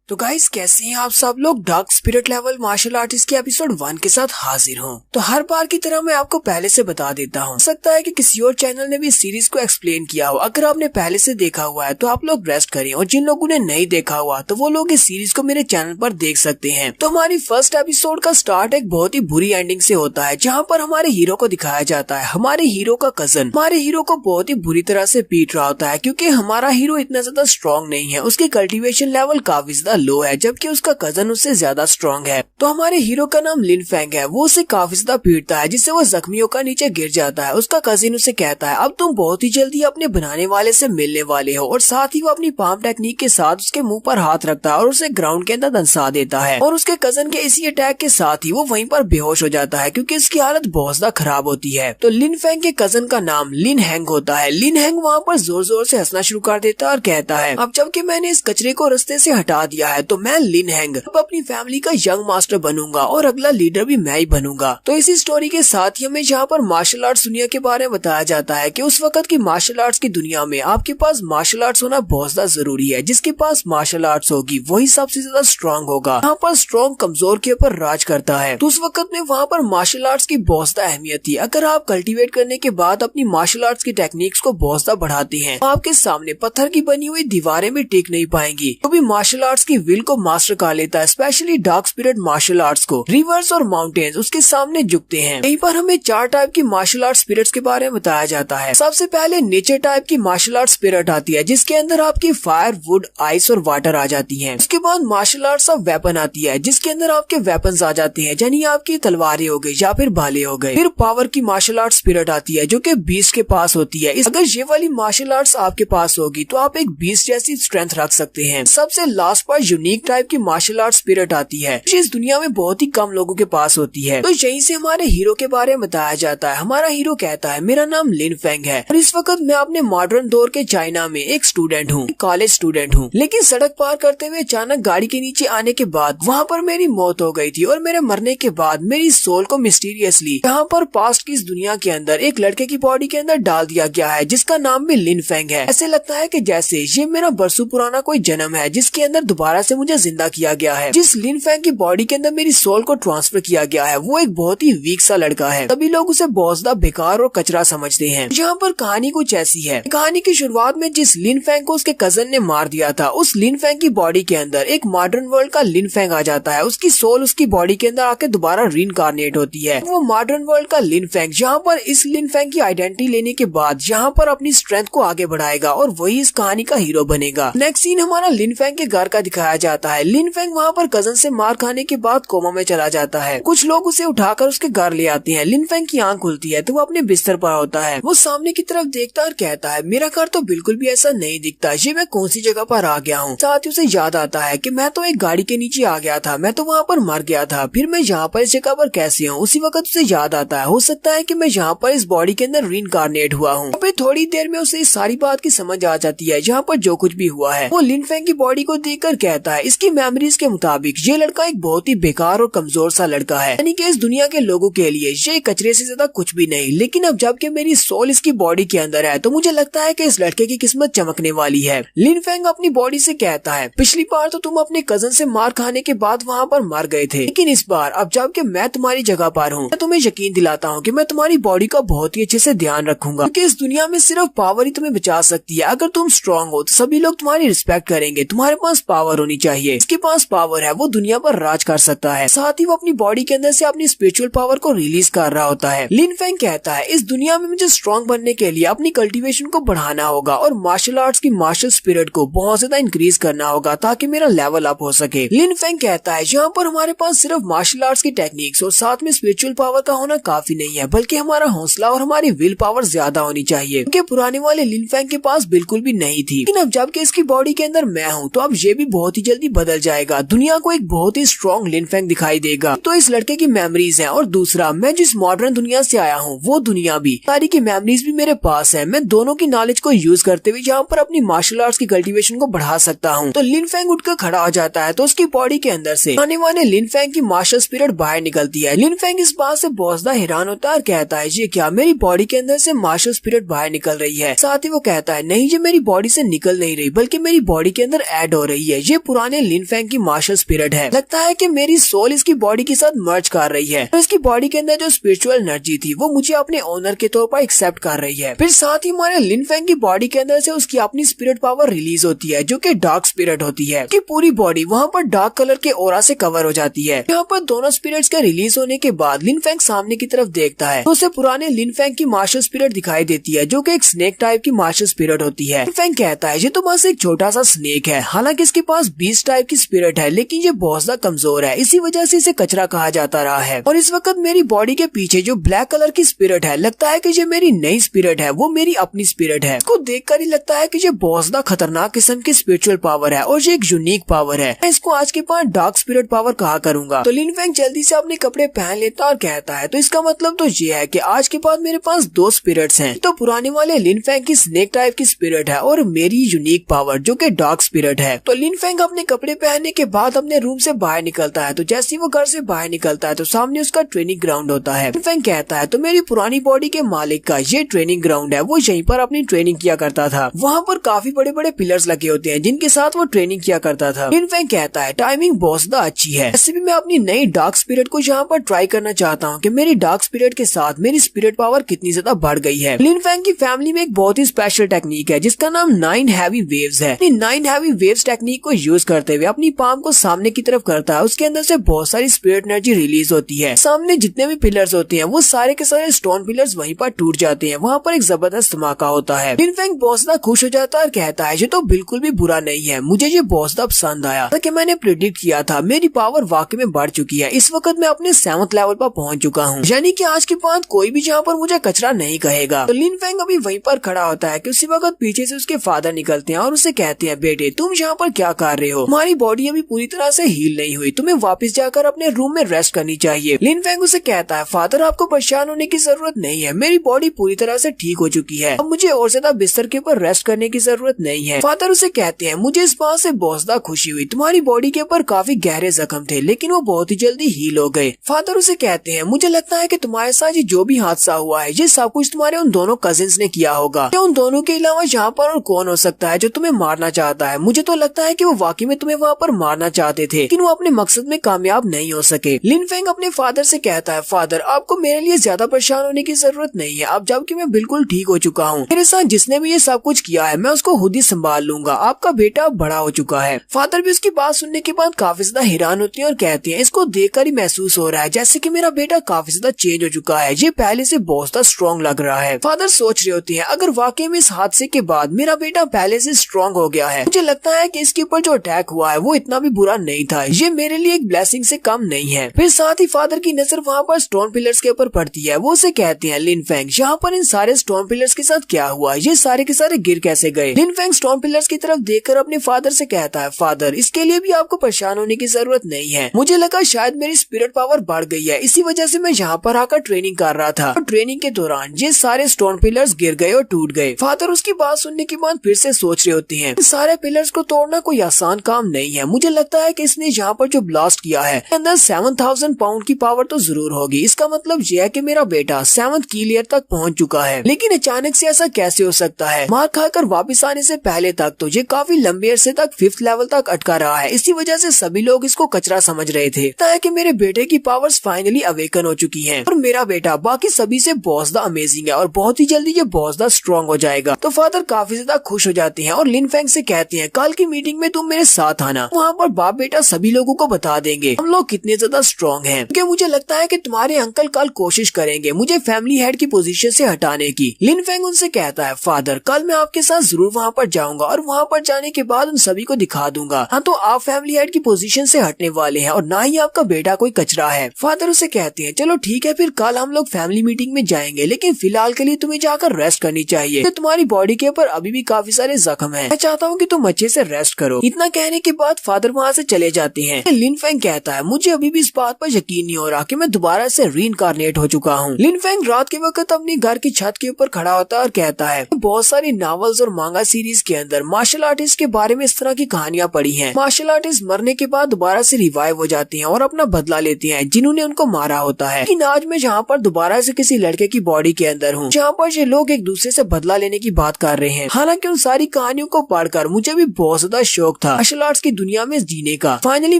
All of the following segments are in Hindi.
तो गाइस कैसे हैं आप सब लोग। Dark spirit level martial artist के एपिसोड 1 के साथ हाजिर हूँ। तो हर बार की तरह मैं आपको पहले से बता देता हूँ। हो सकता है कि किसी और चैनल ने भी सीरीज को एक्सप्लेन किया हो। अगर आपने पहले से देखा हुआ है तो आप लोग रेस्ट करें, और जिन लोगों ने नहीं देखा हुआ तो वो लोग इस सीरीज को मेरे चैनल पर देख सकते हैं। तो हमारी फर्स्ट एपिसोड का स्टार्ट एक बहुत ही बुरी एंडिंग से होता है, जहाँ पर हमारे हीरो को दिखाया जाता है हमारे हीरो का कजन हमारे हीरो को बहुत ही बुरी तरह से पीट रहा होता है, क्योंकि हमारा हीरो इतना ज्यादा स्ट्रॉन्ग नहीं है। उसकी कल्टीवेशन लेवल काफी ज्यादा लो है, जबकि उसका कजन उससे ज्यादा स्ट्रॉन्ग है। तो हमारे हीरो का नाम लिन फेंग है। वो उसे काफी ज्यादा पीटता है, जिससे वो जख्मी होकर नीचे गिर जाता है। उसका कजिन उसे कहता है अब तुम बहुत ही जल्दी अपने बनाने वाले से मिलने वाले हो, और साथ ही वो अपनी पाम टेक्निक के साथ उसके मुंह पर हाथ रखता है और उसे ग्राउंड के अंदर दंसा देता है। और उसके कजन के इसी अटैक के साथ ही वो वहीं पर बेहोश हो जाता है, क्योंकि उसकी हालत बहुत ज्यादा खराब होती है। तो लिन फेंग के कजन का नाम लिन हैंग होता है। लिन हैंग वहाँ पर जोर जोर से हंसना शुरू कर देता है और कहता है अब जबकि मैंने इस कचरे को रास्ते से हटा दिया है तो मैं लिन हैंग अब अपनी फैमिली का यंग मास्टर बनूंगा और अगला लीडर भी मैं ही बनूंगा। तो इसी स्टोरी के साथ ही हमें जहाँ पर मार्शल आर्ट्स दुनिया के बारे में बताया जाता है कि उस वक्त की मार्शल आर्ट्स की दुनिया में आपके पास मार्शल आर्ट्स होना बहुत ज्यादा जरूरी है। जिसके पास मार्शल आर्ट्स होगी वही सबसे ज्यादा स्ट्रॉन्ग होगा। यहाँ पर स्ट्रॉन्ग कमजोर के ऊपर राज करता है। तो उस वक्त में वहाँ पर मार्शल आर्ट्स की बहुत ज्यादा अहमियत थी। अगर आप कल्टीवेट करने के बाद अपनी मार्शल आर्ट्स की टेक्निक्स को बहुत ज्यादा बढ़ाते हैं, आपके सामने पत्थर की बनी हुई दीवारें भी टिक नहीं पाएंगी। तो भी मार्शल आर्ट्स की विल को मास्टर कर लेता है। Specially dark spirit martial arts को रिवर्स और माउंटेन्स उसके सामने झुकते हैं। यहीं पर हमें 4 टाइप की मार्शल आर्ट स्पिरिट्स के बारे में बताया जाता है। सबसे पहले नेचर टाइप की मार्शल आर्ट स्पिरिट आती है, जिसके अंदर आपकी फायर, वुड, आइस और वाटर आ जाती है। उसके बाद मार्शल आर्ट्स ऑफ वेपन आती है, जिसके अंदर आपके वेपन्स आ जाते हैं, यानी आपकी तलवारें हो गई या फिर भाले हो गए। फिर पावर की मार्शल आर्ट स्पिरिट आती है, जो कि बीस्ट के पास होती है। अगर ये वाली मार्शल आर्ट्स आपके पास होगी तो आप एक बीस्ट जैसी स्ट्रेंथ रख सकते हैं। सबसे लास्ट पर यूनिक टाइप की मार्शल आर्ट स्पिरिट आती है, जो इस दुनिया में बहुत ही कम लोगों के पास होती है। तो यहीं से हमारे हीरो के बारे में बताया जाता है। हमारा हीरो कहता है मेरा नाम लिन फेंग है और इस वक्त मैं अपने मॉडर्न दौर के चाइना में एक स्टूडेंट हूँ, कॉलेज स्टूडेंट हूँ। लेकिन सड़क पार करते हुए अचानक गाड़ी के नीचे आने के बाद वहाँ पर मेरी मौत हो गई थी, और मेरे मरने के बाद मेरी सोल को मिस्टीरियसली यहाँ पर पास्ट की इस दुनिया के अंदर एक लड़के की बॉडी के अंदर डाल दिया गया है, जिसका नाम भी लिन फेंग है। ऐसे लगता है कि जैसे ये मेरा बरसों पुराना कोई जन्म है, जिसके अंदर दोबारा से मुझे जिंदा किया गया है। जिस लिन फेंग की बॉडी के अंदर मेरी सोल को ट्रांसफर किया गया है वो एक बहुत ही वीक सा लड़का है। सभी लोग उसे बहुत ज्यादा बेकार और कचरा समझते हैं। यहाँ पर कहानी कुछ ऐसी है। कहानी की शुरुआत में जिस लिन फेंग को उसके कजन ने मार दिया था, उस लिन फेंग की बॉडी के अंदर एक मॉडर्न वर्ल्ड का लिन फेंग आ जाता है। उसकी सोल उसकी बॉडी के अंदर आके दोबारा रीइंकार्नेट होती है। वो मॉडर्न वर्ल्ड का लिन फेंग यहाँ पर इस लिन फेंग की आइडेंटिटी लेने के बाद यहाँ पर अपनी स्ट्रेंथ को आगे बढ़ाएगा और वही इस कहानी का हीरो बनेगा। नेक्स्ट सीन हमारा लिन फेंग के घर का दिखाया जाता है। लिन फेंग वहाँ पर कजन से मार खाने के बाद कोमा में चला जाता है। कुछ लोग उसे उठाकर उसके घर ले आते हैं। लिन फेंग की आंख खुलती है तो वो अपने बिस्तर पर होता है। वो सामने की तरफ देखता और कहता है मेरा घर तो बिल्कुल भी ऐसा नहीं दिखता, ये मैं कौन सी जगह पर आ गया हूँ। साथ ही उसे याद आता है कि मैं तो एक गाड़ी के नीचे आ गया था, मैं तो वहाँ पर मर गया था, फिर मैं यहाँ पर इस जगह पर कैसे हूँ। उसी वक्त उसे याद आता है हो सकता है कि मैं यहाँ पर इस बॉडी के अंदर रीइंकार्नेट हुआ हूँ। फिर थोड़ी देर में उसे इस सारी बात की समझ आ जाती है, जहाँ पर जो कुछ भी हुआ है। वो लिन फेंग की बॉडी को देखकर कहता है इसकी मेमोरीज के मुताबिक ये लड़का एक बहुत ही बेकार और कमजोर सा लड़का है, यानी कि इस दुनिया के लोगों के लिए ये कचरे से ज्यादा कुछ भी नहीं। लेकिन अब जबकि मेरी सोल इसकी बॉडी के अंदर है तो मुझे लगता है कि इस लड़के की किस्मत चमकने वाली है। लिन फेंग अपनी बॉडी से कहता है पिछली बार तो तुम अपने कजन से मार खाने के बाद वहाँ पर मर गए थे, लेकिन इस बार अब जबकि मैं तुम्हारी जगह पर हूँ, मैं तुम्हें यकीन दिलाता हूँ कि मैं तुम्हारी बॉडी का बहुत ही अच्छे से ध्यान रखूंगा, क्योंकि इस दुनिया में सिर्फ पावर ही तुम्हें बचा सकती है। अगर तुम स्ट्रॉन्ग हो तो सभी लोग तुम्हारी रिस्पेक्ट करेंगे। तुम्हारे पास पावर होनी चाहिए। इसके पास पावर है, वो दुनिया पर राज कर सकता है। साथ ही वो अपनी बॉडी के अंदर से अपनी स्पिरिचुअल पावर को रिलीज कर रहा होता है। लिन फेंग कहता है इस दुनिया में मुझे स्ट्रॉन्ग बनने के लिए अपनी कल्टीवेशन को बढ़ाना होगा और मार्शल आर्ट्स की मार्शल स्पिरिट को बहुत ज्यादा इंक्रीज करना होगा ताकि मेरा लेवल अप हो सके। लिन फेंग कहता है यहाँ पर हमारे पास सिर्फ मार्शल आर्ट्स की टेक्निक्स और साथ में स्पिरिचुअल पावर का होना काफी नहीं है, बल्कि हमारा हौसला और हमारी विल पावर ज्यादा होनी चाहिए, क्योंकि पुराने वाले लिन फेंग के पास बिल्कुल भी नहीं थी। लेकिन अब जबकि इसकी बॉडी के अंदर मैं हूँ तो अब ये भी बहुत ही जल्दी बदल जाएगा। दुनिया को एक बहुत ही स्ट्रॉन्ग लिन फेंग दिखाई देगा। तो इस लड़के की मेमोरीज है, और दूसरा मैं जिस मॉडर्न दुनिया से आया हूँ वो दुनिया भी सारी की मेमोरीज भी मेरे पास है। मैं दोनों की नॉलेज को यूज करते हुए यहाँ पर अपनी मार्शल आर्ट्स की कल्टीवेशन को बढ़ा सकता हूँ। तो लिन फेंग उठकर खड़ा हो जाता है तो उसकी बॉडी के अंदर से आने वाले लिन फेंग की मार्शल स्पिरिट बाहर निकलती है। लिन फेंग इस बात से बहुत ज्यादा हैरान होता है और कहता है ये क्या मेरी बॉडी के अंदर से मार्शल स्पिरिट बाहर निकल रही है। साथ ही वो कहता है नहीं, ये मेरी बॉडी से निकल नहीं रही बल्कि मेरी बॉडी के अंदर ऐड हो रही है। ये ये पुराने लिन फेंग की मार्शल स्पिरिट है। लगता है कि मेरी सोल इसकी बॉडी के साथ मर्ज कर रही है। तो इसकी बॉडी के अंदर जो स्पिरिचुअल एनर्जी थी वो मुझे अपने ओनर के तौर पर एक्सेप्ट कर रही है। फिर साथ ही हमारे लिन फेंग की बॉडी के अंदर से उसकी अपनी स्पिरिट पावर रिलीज होती है जो कि डार्क स्पिरिट होती है। कि पूरी बॉडी वहाँ पर डार्क कलर के ऑरा से कवर हो जाती है। यहाँ पर दोनों स्पिरिट्स के रिलीज होने के बाद लिन फेंग सामने की तरफ देखता है तो उसे पुराने लिन फेंग की मार्शल स्पिरिट दिखाई देती है जो कि एक स्नेक टाइप की मार्शल स्पिरिट होती है। लिन फेंग कहता है ये तो बस एक छोटा सा स्नेक है, हालांकि इसके पास 20 टाइप की स्पिरिट है लेकिन ये बहुत ज्यादा कमजोर है, इसी वजह से इसे कचरा कहा जाता रहा है। और इस वक्त मेरी बॉडी के पीछे जो ब्लैक कलर की स्पिरिट है, लगता है कि ये मेरी नई स्पिरिट है, वो मेरी अपनी स्पिरिट है। इसको देखकर ही लगता है कि ये बहुत ज्यादा खतरनाक किस्म की स्पिरिचुअल पावर है और ये एक यूनिक पावर है। मैं इसको आज के पास डार्क स्पिरिट पावर कहा करूंगा। तो लिन फेंग जल्दी से अपने कपड़े पहन लेता और कहता है तो इसका मतलब तो ये है कि आज के बाद मेरे पास 2 स्पिरिट्स हैं। तो पुराने वाले लिन फेंग की स्नेक टाइप की स्पिरिट है और मेरी यूनिक पावर जो कि डार्क स्पिरिट है। तो लिन फेंग अपने कपड़े पहनने के बाद अपने रूम से बाहर निकलता है। तो जैसे ही वो घर से बाहर निकलता है तो सामने उसका ट्रेनिंग ग्राउंड होता है। लिन फेंग कहता है तो मेरी पुरानी बॉडी के मालिक का ये ट्रेनिंग ग्राउंड है, वो यहीं पर अपनी ट्रेनिंग किया करता था। वहाँ पर काफी बड़े बड़े पिलर्स लगे होते हैं जिनके साथ वो ट्रेनिंग किया करता था। लिन फेंग कहता है टाइमिंग बहुत ज्यादा अच्छी है, ऐसे भी मैं अपनी नई डार्क स्पिरिट को यहाँ पर ट्राई करना चाहता हूँ कि मेरी डार्क स्पिरिट के साथ मेरी स्पिरिट पावर कितनी ज्यादा बढ़ गई है। लिन फेंग की फैमिली में एक बहुत ही स्पेशल टेक्निक है जिसका नाम 9 हैवी वेव्स है। 9 हैवी वेव्स टेक्निक को यूज करते हुए अपनी पाम को सामने की तरफ करता है, उसके अंदर से बहुत सारी स्पिरिट एनर्जी रिलीज होती है। सामने जितने भी पिलर्स होते हैं वो सारे के सारे स्टोन पिलर्स वहीं पर टूट जाते हैं। वहाँ पर एक जबरदस्त धमाका होता है। लिन फेंग बहुत ज्यादा खुश हो जाता है और कहता है ये तो बिल्कुल भी बुरा नहीं है, मुझे ये बहुत ज्यादा पसंद आया। कि मैंने प्रिडिक्ट किया था मेरी पावर वाकई में बढ़ चुकी है। इस वक्त मैं अपने 7th लेवल पर पहुंच चुका हूँ, यानी कि आज के बाद कोई भी यहाँ पर मुझे कचरा नहीं कहेगा। तो लिन फेंग अभी वहीं पर खड़ा होता है कि उसी वक्त पीछे से उसके फादर निकलते हैं और उसे कहते हैं बेटे तुम यहाँ पर क्या कर रहे हो, हमारी बॉडी अभी पूरी तरह से हील नहीं हुई, तुम्हें वापस जाकर अपने रूम में रेस्ट करनी चाहिए। लिन फेंग उसे कहता है फादर आपको परेशान होने की जरूरत नहीं है, मेरी बॉडी पूरी तरह से ठीक हो चुकी है, अब मुझे और ज्यादा बिस्तर के ऊपर रेस्ट करने की जरूरत नहीं है। फादर उसे कहते हैं मुझे इस बात से बहुत ज्यादा खुशी हुई, तुम्हारी बॉडी के ऊपर काफी गहरे जख्म थे लेकिन वो बहुत ही जल्दी हील हो गए। फादर उसे कहते हैं मुझे लगता है कि तुम्हारे साथ ये जो भी हादसा हुआ है ये सब कुछ तुम्हारे उन दोनों कजिन्स ने किया होगा। उन दोनों के अलावा यहाँ पर और कौन हो सकता है जो तुम्हें मारना चाहता है, मुझे तो लगता है कि वो वाकई में तुम्हें वहाँ पर मारना चाहते थे लेकिन वो अपने मकसद में कामयाब नहीं हो सके। लिन फेंग अपने फादर से कहता है फादर आपको मेरे लिए ज्यादा परेशान होने की जरूरत नहीं है, अब जबकि मैं बिल्कुल ठीक हो चुका हूँ, मेरे साथ जिसने भी ये सब कुछ किया है मैं उसको खुद ही संभाल लूंगा, आपका बेटा बड़ा हो चुका है। फादर भी उसकी बात सुनने के बाद काफी ज्यादा हैरान होती है और कहती है इसको देखकर ही महसूस हो रहा है जैसे कि मेरा बेटा काफी ज्यादा चेंज हो चुका है, ये पहले से बहुत ज्यादा स्ट्रॉन्ग लग रहा है। फादर सोच रहे होती है अगर वाकई में इस हादसे के बाद मेरा बेटा पहले से स्ट्रॉन्ग हो गया है, मुझे लगता है कि इसके ऊपर जो अटैक हुआ है वो इतना भी बुरा नहीं था, ये मेरे लिए एक ब्लेसिंग से कम नहीं है। फिर साथ ही फादर की नजर वहाँ पर स्टोन पिलर्स के ऊपर पड़ती है, वो उसे कहते हैं लिन फेंग यहाँ पर इन सारे स्टोन पिलर्स के साथ क्या हुआ, ये सारे के सारे गिर कैसे गए। लिन फेंग स्टोन पिलर्स की तरफ देखकर अपने फादर से कहता है फादर इसके लिए भी आपको परेशान होने की जरूरत नहीं है, मुझे लगा शायद मेरी स्पिरिट पावर बढ़ गई है, इसी वजह से मैं यहाँ पर आकर ट्रेनिंग कर रहा था और ट्रेनिंग के दौरान ये सारे स्टोन पिलर्स गिर गए और टूट गए। फादर उसकी बात सुनने के बाद फिर से सोच रहे होते हैं सारे पिलर्स को तोड़ना कोई आसान काम नहीं है, मुझे लगता है कि इसने यहाँ पर जो ब्लास्ट किया है अंदर 7000 पाउंड की पावर तो जरूर होगी, इसका मतलब यह है कि मेरा बेटा 7th की लेयर तक पहुँच चुका है। लेकिन अचानक से ऐसा कैसे हो सकता है, मार खाकर वापस आने से पहले तक तो ये काफी लंबे अरसे तक 5th लेवल तक अटका रहा है, इसी वजह से सभी लोग इसको कचरा समझ रहे थे। कि मेरे बेटे की पावर्स फाइनली अवेकन हो चुकी हैं और मेरा बेटा बाकी सभी से बहुत ज्यादा अमेजिंग है और बहुत ही जल्दी ये बहुत ज्यादा स्ट्रॉन्ग हो जाएगा। तो फादर काफी ज्यादा खुश हो जाते हैं और लिन फेंग से कहते हैं कल की मीटिंग में तुम मेरे साथ आना, वहाँ पर बाप बेटा सभी लोगों को बता देंगे हम लोग कितने ज्यादा स्ट्रॉन्ग हैं, क्योंकि मुझे लगता है कि तुम्हारे अंकल कल कोशिश करेंगे मुझे फैमिली हेड की पोजीशन से हटाने की। लिन फेंग उनसे कहता है फादर कल मैं आपके साथ जरूर वहाँ पर जाऊंगा और वहाँ पर जाने के बाद उन सभी को दिखा दूंगा हाँ तो आप फैमिली हेड की पोजीशन से हटने वाले हैं और ना ही आपका बेटा कोई कचरा है। फादर उसे कहते हैं चलो ठीक है फिर कल हम लोग फैमिली मीटिंग में जाएंगे, लेकिन फिलहाल के लिए तुम्हें जाकर रेस्ट करनी चाहिए, तो तुम्हारी बॉडी के ऊपर अभी भी काफी सारे जख्म हैं, मैं चाहता हूँ कि तुम अच्छे से रेस्ट करो। इतना कहने के बाद फादर वहाँ से चले जाते हैं। लिन फेंग कहता है मुझे अभी भी इस बात पर यकीन नहीं हो रहा कि मैं दोबारा से रीइंकार्नेट हो चुका हूँ। लिन फेंग रात के वक्त अपने घर की छत के ऊपर खड़ा होता है और कहता है बहुत सारी नॉवेल्स और मांगा सीरीज के अंदर मार्शल आर्टिस्ट के बारे में इस तरह की कहानियां पढ़ी हैं। मार्शल आर्टिस्ट मरने के बाद दोबारा से रिवाइव हो जाते हैं और अपना बदला लेते हैं जिन्होंने उनको मारा होता है। लेकिन आज मैं जहाँ पर दोबारा से किसी लड़के की बॉडी के अंदर हूँ जहाँ पर ये लोग एक दूसरे से बदला लेने की बात कर रहे हैं। हालांकि उन सारी कहानियों को पढ़कर मुझे भी बहुत ज्यादा शौक था मार्शल आर्ट्स की दुनिया में जीने का। फाइनली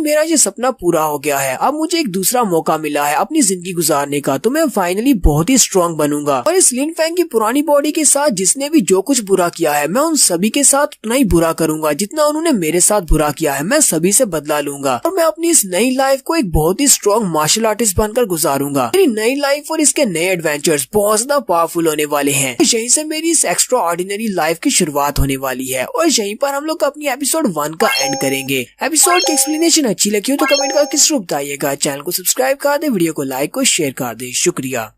मेरा ये सपना पूरा हो गया है। अब मुझे एक दूसरा मौका मिला है अपनी जिंदगी गुजारने का, तो मैं फाइनली बहुत ही स्ट्रॉन्ग बनूंगा और इस लिन फैंग की पुरानी बॉडी के साथ जिसने भी जो कुछ बुरा किया है मैं उन सभी के साथ उतना ही बुरा करूंगा जितना उन्होंने मेरे साथ बुरा किया है। मैं सभी से बदला लूंगा और मैं अपनी इस नई लाइफ को एक बहुत ही स्ट्रॉन्ग मार्शल आर्टिस्ट बनकर गुजारूंगा। मेरी नई लाइफ और इसके नए एडवेंचर्स बहुत ज्यादा पावरफुल होने वाले हैं। यहीं से मेरी इस एक्स्ट्रा ऑर्डिनरी लाइफ की शुरुआत होने वाली है और यहीं पर हम लोग अपनी एपिसोड 1 का एंड करेंगे। एपिसोड की एक्सप्लेनेशन अच्छी लगी हो तो कमेंट करके जरूर बताइएगा। चैनल को सब्सक्राइब कर दे, वीडियो को लाइक और शेयर कर दे। शुक्रिया।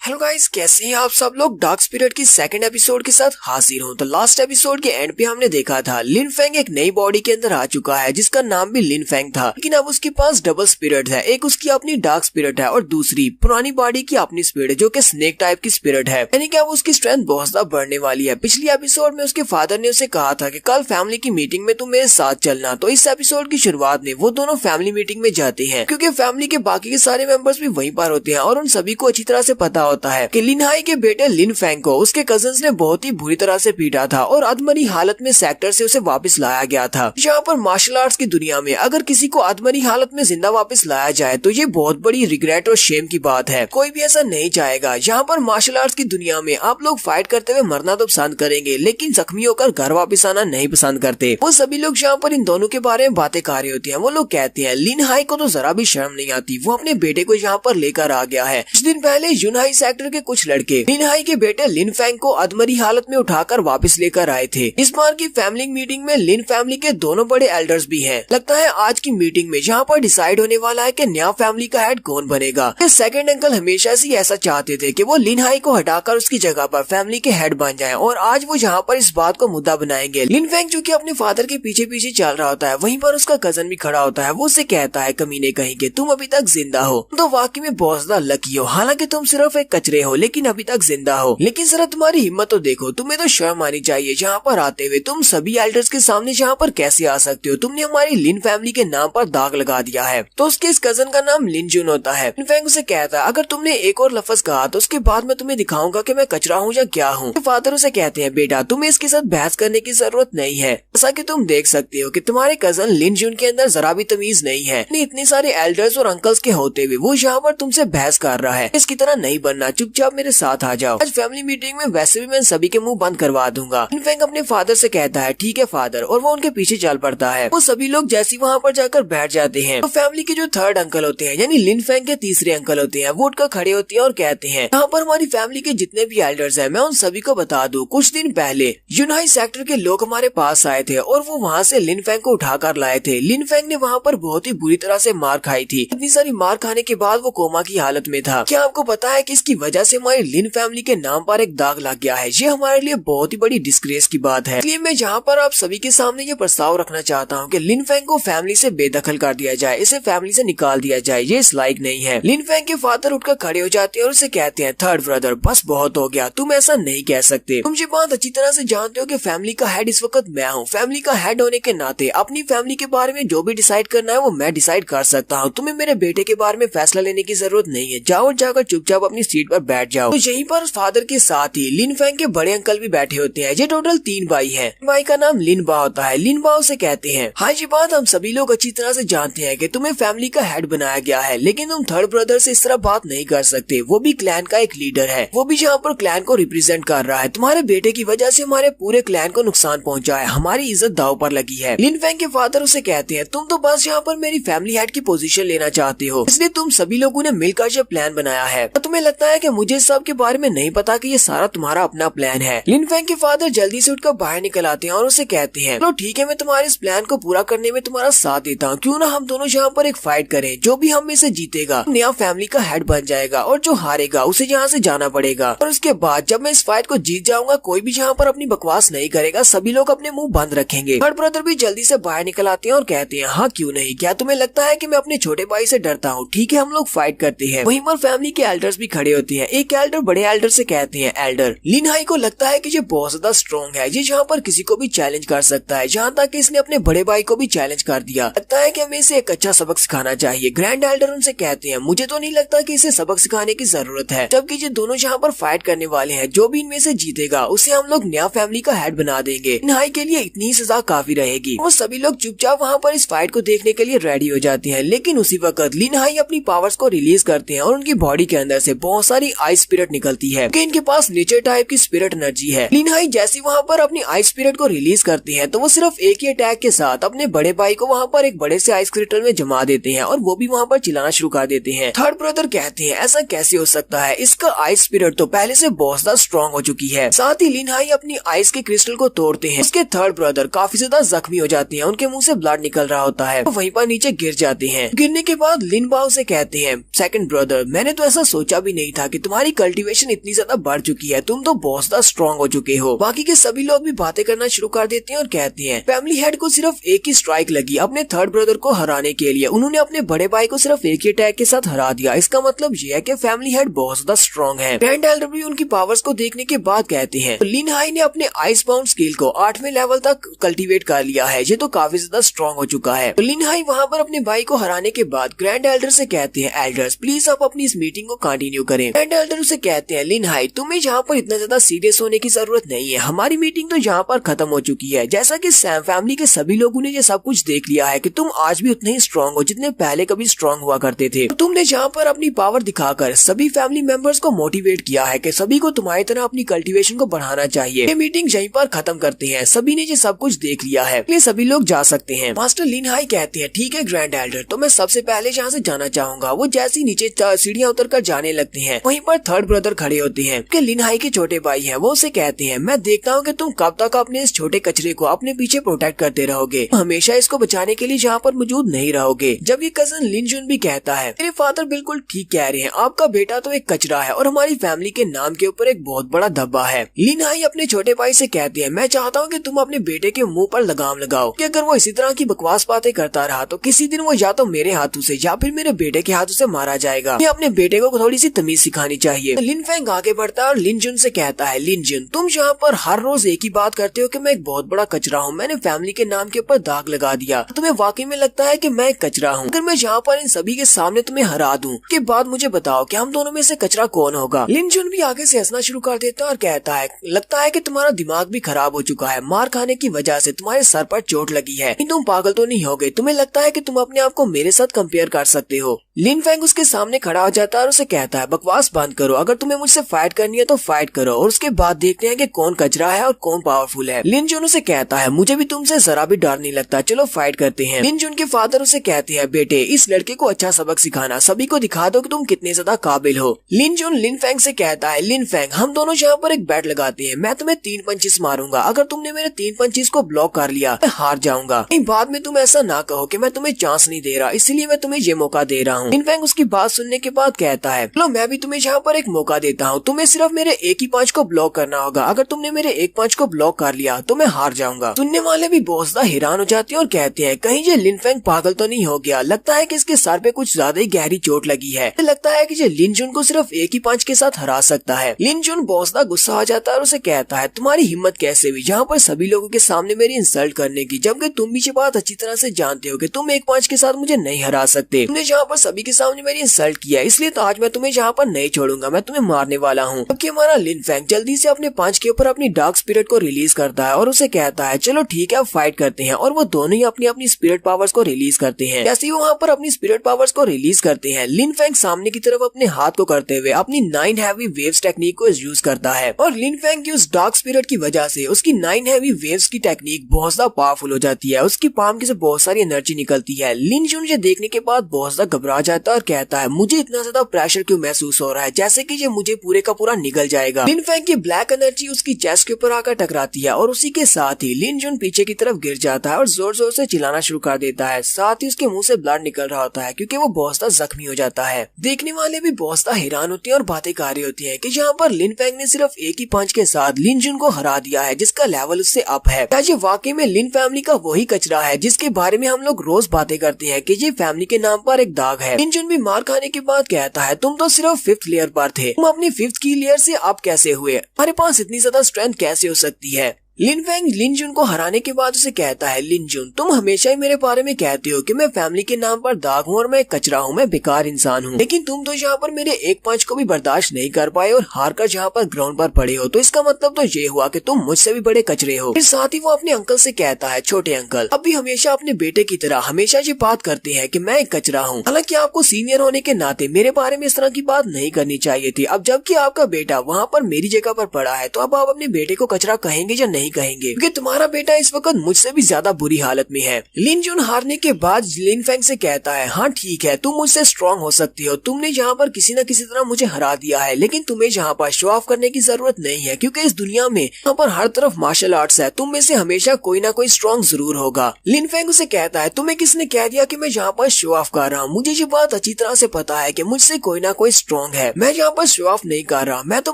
हेलो गाइस, कैसे हैं आप सब लोग। डार्क स्पिरिट की सेकंड एपिसोड के साथ हाजिर हूं। तो लास्ट एपिसोड के एंड पे हमने देखा था लिन फैंग एक नई बॉडी के अंदर आ चुका है जिसका नाम भी लिन फैंग था, लेकिन अब उसके पास डबल स्पिरिट है। एक उसकी अपनी डार्क स्पिरिट है और दूसरी पुरानी बॉडी की अपनी स्पिरिट है जो कि स्नेक टाइप की स्पिरिट है, यानी कि अब उसकी स्ट्रेंथ बहुत ज्यादा बढ़ने वाली है। पिछली एपिसोड में उसके फादर ने उसे कहा था कि कल फैमिली की मीटिंग में तुम मेरे साथ चलना। तो इस एपिसोड की शुरुआत में वो दोनों फैमिली मीटिंग में जाते हैं क्योंकि फैमिली के बाकी के सारे मेंबर्स भी वहीं पर होते हैं और उन सभी को अच्छी तरह से पता होता है कि लिन के बेटे लिन फैंग को उसके कजन्स ने बहुत ही बुरी तरह से पीटा था और अधमरी हालत में सेक्टर से उसे वापस लाया गया था। यहाँ पर मार्शल आर्ट्स की दुनिया में अगर किसी को अधमरी हालत में जिंदा वापस लाया जाए तो ये बहुत बड़ी रिग्रेट और शेम की बात है। कोई भी ऐसा नहीं चाहेगा। यहाँ पर मार्शल आर्ट्स की दुनिया में आप लोग फाइट करते हुए मरना तो पसंद करेंगे लेकिन जख्मी होकर घर वापस आना नहीं पसंद करते। वो सभी लोग यहाँ पर इन दोनों के बारे में बातें कर रहे होती है। वो लोग कहते हैं लिन हाई को तो जरा भी शर्म नहीं आती, वो अपने बेटे को यहाँ पर लेकर आ गया है। कुछ दिन पहले यूनहाई सेक्टर के कुछ लड़के लिन हाई के बेटे लिन फैंग को अधमरी हालत में उठाकर वापस लेकर आए थे। इस बार की फैमिली मीटिंग में लिन फैमिली के दोनों बड़े एल्डर्स भी हैं। लगता है आज की मीटिंग में यहाँ पर डिसाइड होने वाला है कि नया फैमिली का हेड कौन बनेगा। सेकंड अंकल हमेशा से ऐसा चाहते थे कि वो लिन हाई को हटाकर उसकी जगह पर फैमिली के हेड बन जाएं और आज वो यहाँ पर इस बात को मुद्दा बनाएंगे। लिन फैंग जो कि अपने फादर के पीछे पीछे चल रहा होता है, वहीं पर उसका कजन भी खड़ा होता है। वो उसे कहता है कमीने कहीं के तुम अभी तक जिंदा हो तो वाकई में बहुत ज्यादा लकी हो, हालांकि तुम सिर्फ एक कचरे हो लेकिन अभी तक जिंदा हो। लेकिन जरा तुम्हारी हिम्मत तो देखो, तुम्हें तो शर्म आनी चाहिए। यहाँ पर आते हुए तुम सभी एल्डर्स के सामने यहाँ पर कैसे आ सकते हो। तुमने हमारी लिन फैमिली के नाम पर दाग लगा दिया है। तो उसके इस कजन का नाम लिन जुन होता है। लिन फैंग उसे कहता है अगर तुमने एक और लफ्ज कहा तो उसके बाद मैं तुम्हें दिखाऊंगा कि मैं कचरा हूँ या क्या हूँ। फादर उसे कहते हैं बेटा तुम्हें इसके साथ बहस करने की जरूरत नहीं है। जैसा कि तुम देख सकते हो कि तुम्हारे कजन लिन जुन के अंदर जरा भी तमीज नहीं है। इतने सारे एल्डर्स और अंकल्स के होते हुए वो यहाँ पर तुमसे बहस कर रहा है। इसकी तरह नहीं बनना, चुपचाप मेरे साथ आ जाओ। आज फैमिली मीटिंग में वैसे भी मैं सभी के मुंह बंद करवा दूंगा। लिन फैंग अपने फादर से कहता है ठीक है फादर, और वो उनके पीछे चल पड़ता है। वो सभी लोग जैसे वहाँ पर जाकर बैठ जाते हैं तो फैमिली के जो थर्ड अंकल होते हैं यानी लिन फैंग के तीसरे अंकल होते हैं वो उठकर खड़े होते हैं और कहते हैं यहाँ पर हमारी फैमिली के जितने भी एल्डर्स हैं मैं उन सभी को बता दूं, कुछ दिन पहले यूनहाई सेक्टर के लोग हमारे पास आए थे और वो वहाँ से लिन फैंग को उठाकर लाए थे। लिन फैंग ने वहाँ पर बहुत ही बुरी तरह से मार खाई थी। इतनी सारी मार खाने के बाद वो कोमा की हालत में था। क्या आपको पता है कि इसकी वजह से हमारी लिन फैमिली के नाम पर एक दाग लग गया है। ये हमारे लिए बहुत ही बड़ी डिस्ग्रेस की बात है। इसलिए मैं यहाँ पर आप सभी के सामने ये प्रस्ताव रखना चाहता हूँ कि लिन फैंग को फैमिली से बेदखल कर दिया जाए, इसे फैमिली से निकाल दिया जाए, ये इस लायक नहीं है। लिन फैंग के फादर उठकर खड़े हो जाते हैं और उसे कहते हैं थर्ड ब्रदर बस बहुत हो गया, तुम ऐसा नहीं कह सकते। तुम ये बात अच्छी तरह से जानते हो कि फैमिली का हेड इस वक्त मैं हूँ। फैमिली का हेड होने के नाते अपनी फैमिली के बारे में जो भी डिसाइड करना है वो मैं डिसाइड कर सकता हूँ। तुम्हें मेरे बेटे के बारे में फैसला लेने की जरूरत नहीं है। जाओ और जाकर चुपचाप अपनी सीट पर बैठ जाओ। तो यहीं पर फादर के साथ ही लिन फैंग के बड़े अंकल भी बैठे होते हैं। ये टोटल 3 भाई हैं। भाई का नाम लिन बा होता है। लिन बा उसे कहते हैं हाँ ये बात हम सभी लोग अच्छी तरह से जानते हैं कि तुम्हें फैमिली का हेड बनाया गया है, लेकिन तुम थर्ड ब्रदर से इस तरह बात नहीं कर सकते। वो भी क्लैन का एक लीडर है, वो भी यहाँ पर क्लैन को रिप्रेजेंट कर रहा है। तुम्हारे बेटे की वजह से हमारे पूरे क्लैन को नुकसान पहुँचा है, हमारी इज्जत दाव पर लगी है। लिन फैंग के फादर उसे कहते हैं तुम तो बस यहाँ पर मेरी फैमिली हेड की पोजीशन लेना चाहते हो, इसलिए तुम सभी लोगों ने मिलकर ये प्लान बनाया है। तो तुम्हें लगता है कि मुझे इस सब के बारे में नहीं पता कि ये सारा तुम्हारा अपना प्लान है। लिन फैंग के फादर जल्दी से उठकर बाहर निकल आते हैं और उसे कहते हैं चलो ठीक है मैं तुम्हारे इस प्लान को पूरा करने में तुम्हारा साथ देता हूँ, क्यों ना हम दोनों यहाँ पर एक फाइट करें। जो भी हम में से जीतेगा नया फैमिली का हेड बन जाएगा और जो हारेगा उसे यहाँ से जाना पड़ेगा। और उसके बाद जब मैं इस फाइट को जीत जाऊंगा कोई भी यहाँ पर अपनी बकवास नहीं करेगा, सभी लोग अपने मुंह बंद रखेंगे। थर्ड ब्रदर भी जल्दी से बाहर निकल आते हैं और कहते हैं हाँ क्यों नहीं, क्या तुम्हें लगता है कि मैं अपने छोटे भाई से डरता हूँ। ठीक है हम लोग फाइट करते हैं। वहीं पर फैमिली के एल्डर्स भी खड़े होते हैं। एक एल्डर बड़े एल्डर से कहते हैं, एल्डर लिन हाई को लगता है कि ये बहुत ज्यादा स्ट्रॉन्ग है, ये जहाँ पर किसी को भी चैलेंज कर सकता है, जहाँ तक कि इसने अपने बड़े भाई को भी चैलेंज कर दिया। लगता है कि हमें इसे एक अच्छा सबक सिखाना चाहिए। ग्रैंड एल्डर उनसे कहते हैं, मुझे तो नहीं लगता कि इसे सबक सिखाने की जरूरत है, जबकि ये दोनों जहाँ पर फाइट करने वाले हैं, जो भी इनमें से जीतेगा उसे हम लोग नया फैमिली का हेड बना देंगे। लिन हाई के लिए इतनी ही सजा काफी रहेगी। वो सभी लोग चुपचाप वहाँ पर इस फाइट को देखने के लिए रेडी हो जाते हैं, लेकिन उसी वक्त लिन हाई अपनी पावर्स को रिलीज करते हैं और उनकी बॉडी के अंदर से बहुत सारी आइस स्पिरिट निकलती है, क्योंकि इनके पास नेचर टाइप की स्पिरिट एनर्जी है। लिन हाई जैसे वहाँ पर अपनी आइस स्पिरिट को रिलीज करते हैं तो वो सिर्फ एक ही अटैक के साथ अपने बड़े भाई को वहाँ पर एक बड़े से आइस क्रिस्टल में जमा देते हैं और वो भी वहाँ पर चिल्लाना शुरू कर देते हैं। थर्ड ब्रदर कहते हैं, ऐसा कैसे हो सकता है, इसका आइस स्पिरिट तो पहले से बहुत ज्यादा स्ट्रॉन्ग हो चुकी है। साथ ही लिन हाई अपनी आइस के क्रिस्टल को तोड़ते हैं। उसके थर्ड ब्रदर काफी ज्यादा जख्मी हो जाते हैं, उनके मुंह से ब्लड निकल रहा होता है, तो वहीं पर नीचे गिर जाते हैं। गिरने के बाद लिन बाओ से कहते हैं, सेकंड ब्रदर मैंने तो ऐसा सोचा भी नहीं था कि तुम्हारी कल्टीवेशन इतनी ज्यादा बढ़ चुकी है, तुम तो बहुत ज्यादा स्ट्रॉन्ग हो चुके हो। बाकी के सभी लोग भी बातें करना शुरू कर देते हैं और कहते हैं, फैमिली हेड को सिर्फ एक ही स्ट्राइक लगी अपने थर्ड ब्रदर को हराने के लिए, उन्होंने अपने बड़े भाई को सिर्फ एक ही अटैक के साथ हरा दिया। इसका मतलब ये है कि फैमिली हेड बहुत ज्यादा स्ट्रॉन्ग है। ग्रैंड एल्डर भी उनकी पावर्स को देखने के बाद कहते हैं, लिन हाई ने अपने आइस बाउंड स्किल को 8वें लेवल तक कल्टीवेट कर लिया है, ये तो काफी ज्यादा स्ट्रॉन्ग हो चुका है। लिन हाई वहाँ पर अपने भाई को हराने के बाद ग्रैंड एल्डर से कहते हैं, एल्डर्स प्लीज आप अपनी इस मीटिंग को कंटिन्यू करें। ग्रैंड एल्डर उसे कहते हैं, लिन हाई तुम्हें यहाँ पर इतना ज्यादा सीरियस होने की जरूरत नहीं है, हमारी मीटिंग तो यहाँ पर खत्म हो चुकी है। जैसा कि सैम फैमिली के सभी लोगों ने ये सब कुछ देख लिया है कि तुम आज भी उतने ही स्ट्रॉन्ग हो जितने पहले कभी स्ट्रॉन्ग हुआ करते थे। तो तुमने यहाँ पर अपनी पावर दिखाकर सभी फैमिली मेंबर्स को मोटिवेट किया है कि सभी को तुम्हारी तरह अपनी कल्टीवेशन को बढ़ाना चाहिए। ये मीटिंग यहीं पर खत्म करते हैं, सभी ने ये सब कुछ देख लिया है, इसलिए सभी लोग जा सकते हैं। मास्टर लिन हाई कहते हैं, ठीक है ग्रैंड एल्डर, तो मैं सबसे पहले यहाँ से जाना चाहूंगा। वो जैसे ही नीचे सीढ़ियाँ उतर कर जाने लगते हैं, वहीं पर थर्ड ब्रदर खड़े होते हैं कि लिन हाई के छोटे भाई हैं। वो उसे कहते हैं, मैं देखता हूँ कि तुम कब तक अपने इस छोटे कचरे को अपने पीछे प्रोटेक्ट करते रहोगे, हमेशा इसको बचाने के लिए यहाँ पर मौजूद नहीं रहोगे। जब ये कजन लिन जुन भी कहता है, मेरे फादर बिल्कुल ठीक कह रहे हैं, आपका बेटा तो एक कचरा है और हमारी फैमिली के नाम के ऊपर एक बहुत बड़ा धब्बा है। लिन हाई अपने छोटे भाई से कहते हैं, मैं चाहता हूँ कि तुम अपने बेटे के मुंह पर लगाम लगाओ कि अगर वो इसी तरह की बकवास बातें करता रहा तो किसी दिन वो या तो मेरे हाथों से या फिर मेरे बेटे के हाथों से मारा जाएगा। मैं अपने बेटे को थोड़ी सी तमीज सिखानी चाहिए। लिन फैंग आगे बढ़ता है और लिन जुन से कहता है, लिन जुन तुम यहाँ पर हर रोज एक ही बात करते हो कि मैं एक बहुत बड़ा कचरा हूँ, मैंने फैमिली के नाम के ऊपर दाग लगा दिया, तुम्हें वाकई में लगता है कि मैं एक कचरा हूँ? अगर मैं यहाँ पर इन सभी के सामने तुम्हें हरा दूं के बाद मुझे बताओ कि हम दोनों में से कचरा कौन होगा? लिन जुन भी आगे से हंसना शुरू कर देता है और कहता है, लगता है कि तुम्हारा दिमाग भी खराब हो चुका है, मार खाने की वजह से तुम्हारे सर पर चोट लगी है, तुम पागल तो नहीं हो गए? तुम्हें लगता है कि तुम अपने आप को मेरे साथ कंपेयर कर सकते हो? लिन फैंग उसके सामने खड़ा हो जाता है और उसे कहता है, बकवास बंद करो, अगर तुम्हें मुझसे फाइट करनी है तो फाइट करो और उसके बाद देखते हैं कि कौन कचरा है और कौन पावरफुल है। लिन जुन उसे कहता है, मुझे भी तुमसे जरा भी डर नहीं लगता, चलो फाइट करते हैं। लिन जुन के फादर उसे कहते हैं, बेटे इस लड़के को अच्छा सबक सिखाना, सभी को दिखा दो कि तुम कितने ज्यादा काबिल हो। लिन जुन लिन फैंग से कहता है, लिन फैंग हम दोनों यहाँ पर एक बैट लगाते हैं, मैं तुम्हें 3 पंचेस मारूंगा, अगर तुमने मेरे 3 पंचेस को ब्लॉक कर लिया मैं हार जाऊंगा। बाद में तुम ऐसा ना कहो कि मैं तुम्हें चांस नहीं दे रहा, इसलिए मैं तुम्हें ये मौका दे रहा हूँ। लिन फैंग उसकी बात सुनने के बाद कहता है, चलो मैं भी तुम्हें यहाँ पर एक मौका देता हूँ, तुम्हें सिर्फ मेरे एक ही पंच को ब्लॉक करना होगा, अगर तुमने मेरे एक पंच को ब्लॉक कर लिया तो मैं हार जाऊंगा। सुनने वाले भी बहुत ज्यादा हैरान हो जाते हैं और कहते हैं, कहीं ये लिन फैंग पागल तो नहीं हो गया? लगता है कि इसके सर पे कुछ ज्यादा ही गहरी चोट लगी है, लगता है कि ये लिन जुन को सिर्फ एक ही पंच के साथ हरा सकता है। लिन जुन बहुत ज्यादा गुस्सा आ जाता है और उसे कहता है, तुम्हारी हिम्मत कैसे हुई यहाँ पर सभी लोगों के सामने मेरी इंसल्ट करने की, जबकि तुम भी ये बात अच्छी तरह से जानते हो कि तुम एक पंच के साथ मुझे नहीं हरा सकते। तुमने यहाँ पर सभी के सामने मेरी इंसल्ट किया, इसलिए तो आज मैं तुम्हें यहाँ पर नहीं छोड़ूंगा, मैं तुम्हें मारने वाला हूँ। जबकि हमारा लिन फैंग जल्दी से अपने पंच के ऊपर अपनी डार्क स्पिरिट को रिलीज करता है और उसे कहता है, चलो ठीक है अब फाइट करते हैं, और वो दोनों ही अपनी अपनी स्पिरिट पावर्स को रिलीज करते हैं। जैसे ही वो वहाँ पर अपनी स्पिरिट पावर्स को रिलीज करते हैं, लिन फैंग सामने की तरफ अपने हाथ को करते हुए अपनी 9 हैवी वेव्स टेक्निक को यूज करता है, और लिन फैंग की उस डार्क स्पिरिट की वजह से उसकी 9 हैवी वेव्स की टेक्निक बहुत ज्यादा पावरफुल हो जाती है, उसकी पाम की से बहुत सारी एनर्जी निकलती है। लिन जुन ये देखने के बाद बहुत ज्यादा घबरा जाता है और कहता है, मुझे इतना ज्यादा प्रेशर क्यों महसूस हो रहा है, जैसे कि ये मुझे पूरे का पूरा निगल जाएगा। लिन फैंग की ब्लैक एनर्जी उसकी चेस्ट के ऊपर आकर टकराती है और उसी के साथ ही लिन जुन पीछे की तरफ गिर जाता है और जोर जोर से चिल्लाना शुरू कर देता है, साथ ही उसके मुंह से ब्लड निकल रहा होता है क्योंकि वो बहुत ज्यादा जख्मी हो जाता है। देखने वाले भी बहुत ज्यादा हैरान होते हैं और बातें कर रहे होती हैं कि यहाँ पर लिन फैंग ने सिर्फ एक ही पंच के साथ लिन जुन को हरा दिया है, जिसका लेवल उससे अप है। क्या ये वाकई में लिन फैमिली का वही कचरा है जिसके बारे में हम लोग रोज बातें करते हैं कि ये फैमिली के नाम पर एक दाग है? लिन जुन भी मार खाने के बाद कहता है, तुम तो सिर्फ 5th लेयर पर थे, तुम अपनी 5th की लेयर से आप कैसे हुए? हमारे पास इतनी ज्यादा स्ट्रेंथ कैसे हो सकती है? लिन फेंग लिन जुन को हराने के बाद उसे कहता है, लिन जुन तुम हमेशा ही मेरे बारे में कहते हो कि मैं फैमिली के नाम पर दाग हूँ और मैं कचरा हूँ, मैं बेकार इंसान हूँ, लेकिन तुम तो यहाँ पर मेरे एक पंच को भी बर्दाश्त नहीं कर पाए और हार कर जहाँ पर ग्राउंड पर पड़े हो, तो इसका मतलब तो ये हुआ कि तुम मुझसे भी बड़े कचरे हो। फिर साथ ही वो अपने अंकल से कहता है, छोटे अंकल अब भी हमेशा अपने बेटे की तरह हमेशा ये बात करते हैं कि मैं एक कचरा हूँ। हालांकि आपको सीनियर होने के नाते मेरे बारे में इस तरह की बात नहीं करनी चाहिए थी। अब जबकि आपका बेटा वहाँ पर मेरी जगह पर पड़ा है, तो अब आप अपने बेटे को कचरा कहेंगे या नहीं कहेंगे? क्योंकि तुम्हारा बेटा इस वक्त मुझसे भी ज्यादा बुरी हालत में है। लिन जुन हारने के बाद लिन फेंग से कहता है, हाँ ठीक है, तुम मुझसे स्ट्रांग हो सकती हो, तुमने यहाँ पर किसी न किसी तरह मुझे हरा दिया है, लेकिन तुम्हें यहाँ पर शो ऑफ करने की जरूरत नहीं है, क्योंकि इस दुनिया में यहाँ पर हर तरफ मार्शल आर्ट्स है, तुम में से हमेशा कोई ना कोई स्ट्रांग जरूर होगा। लिन फेंग उसे कहता है, तुम्हें किसने कह दिया कि मैं यहाँ पर शो ऑफ कर रहा हूँ? मुझे ये बात अच्छी तरह से पता है कि मुझसे कोई ना कोई स्ट्रांग है, मैं यहाँ पर शो ऑफ नहीं कर रहा, मैं तो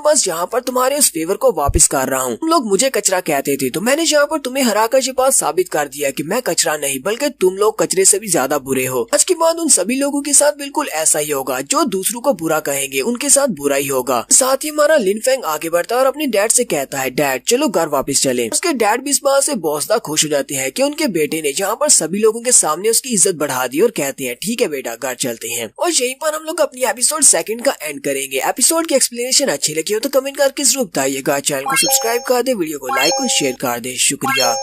बस यहाँ पर तुम्हारे उस फेवर को वापस कर रहा हूँ। तुम लोग मुझे कचरा कहते थे, तो मैंने यहाँ पर तुम्हें हराकर ये बात साबित कर दिया कि मैं कचरा नहीं बल्कि तुम लोग कचरे से भी ज्यादा बुरे हो। आज के बाद उन सभी लोगों के साथ बिल्कुल ऐसा ही होगा, जो दूसरों को बुरा कहेंगे उनके साथ बुरा ही होगा। साथ ही हमारा लिन फेंग आगे बढ़ता है और अपने डैड से कहता है, डैड चलो घर वापस चले। उसके डैड भी इस बात से बहुत खुश हो जाते हैं कि उनके बेटे ने जहाँ पर सभी लोगों के सामने उसकी इज्जत बढ़ा दी और कहते हैं, ठीक है बेटा घर चलते हैं। और यहीं पर हम लोग अपनी एपिसोड 2 का एंड करेंगे। एपिसोड की एक्सप्लेनेशन अच्छी लगी हो तो कमेंट करके जरूर बताइएगा। चैनल को सब्सक्राइब कर दे, वीडियो को लाइक और शेयर कर दे। शुक्रिया।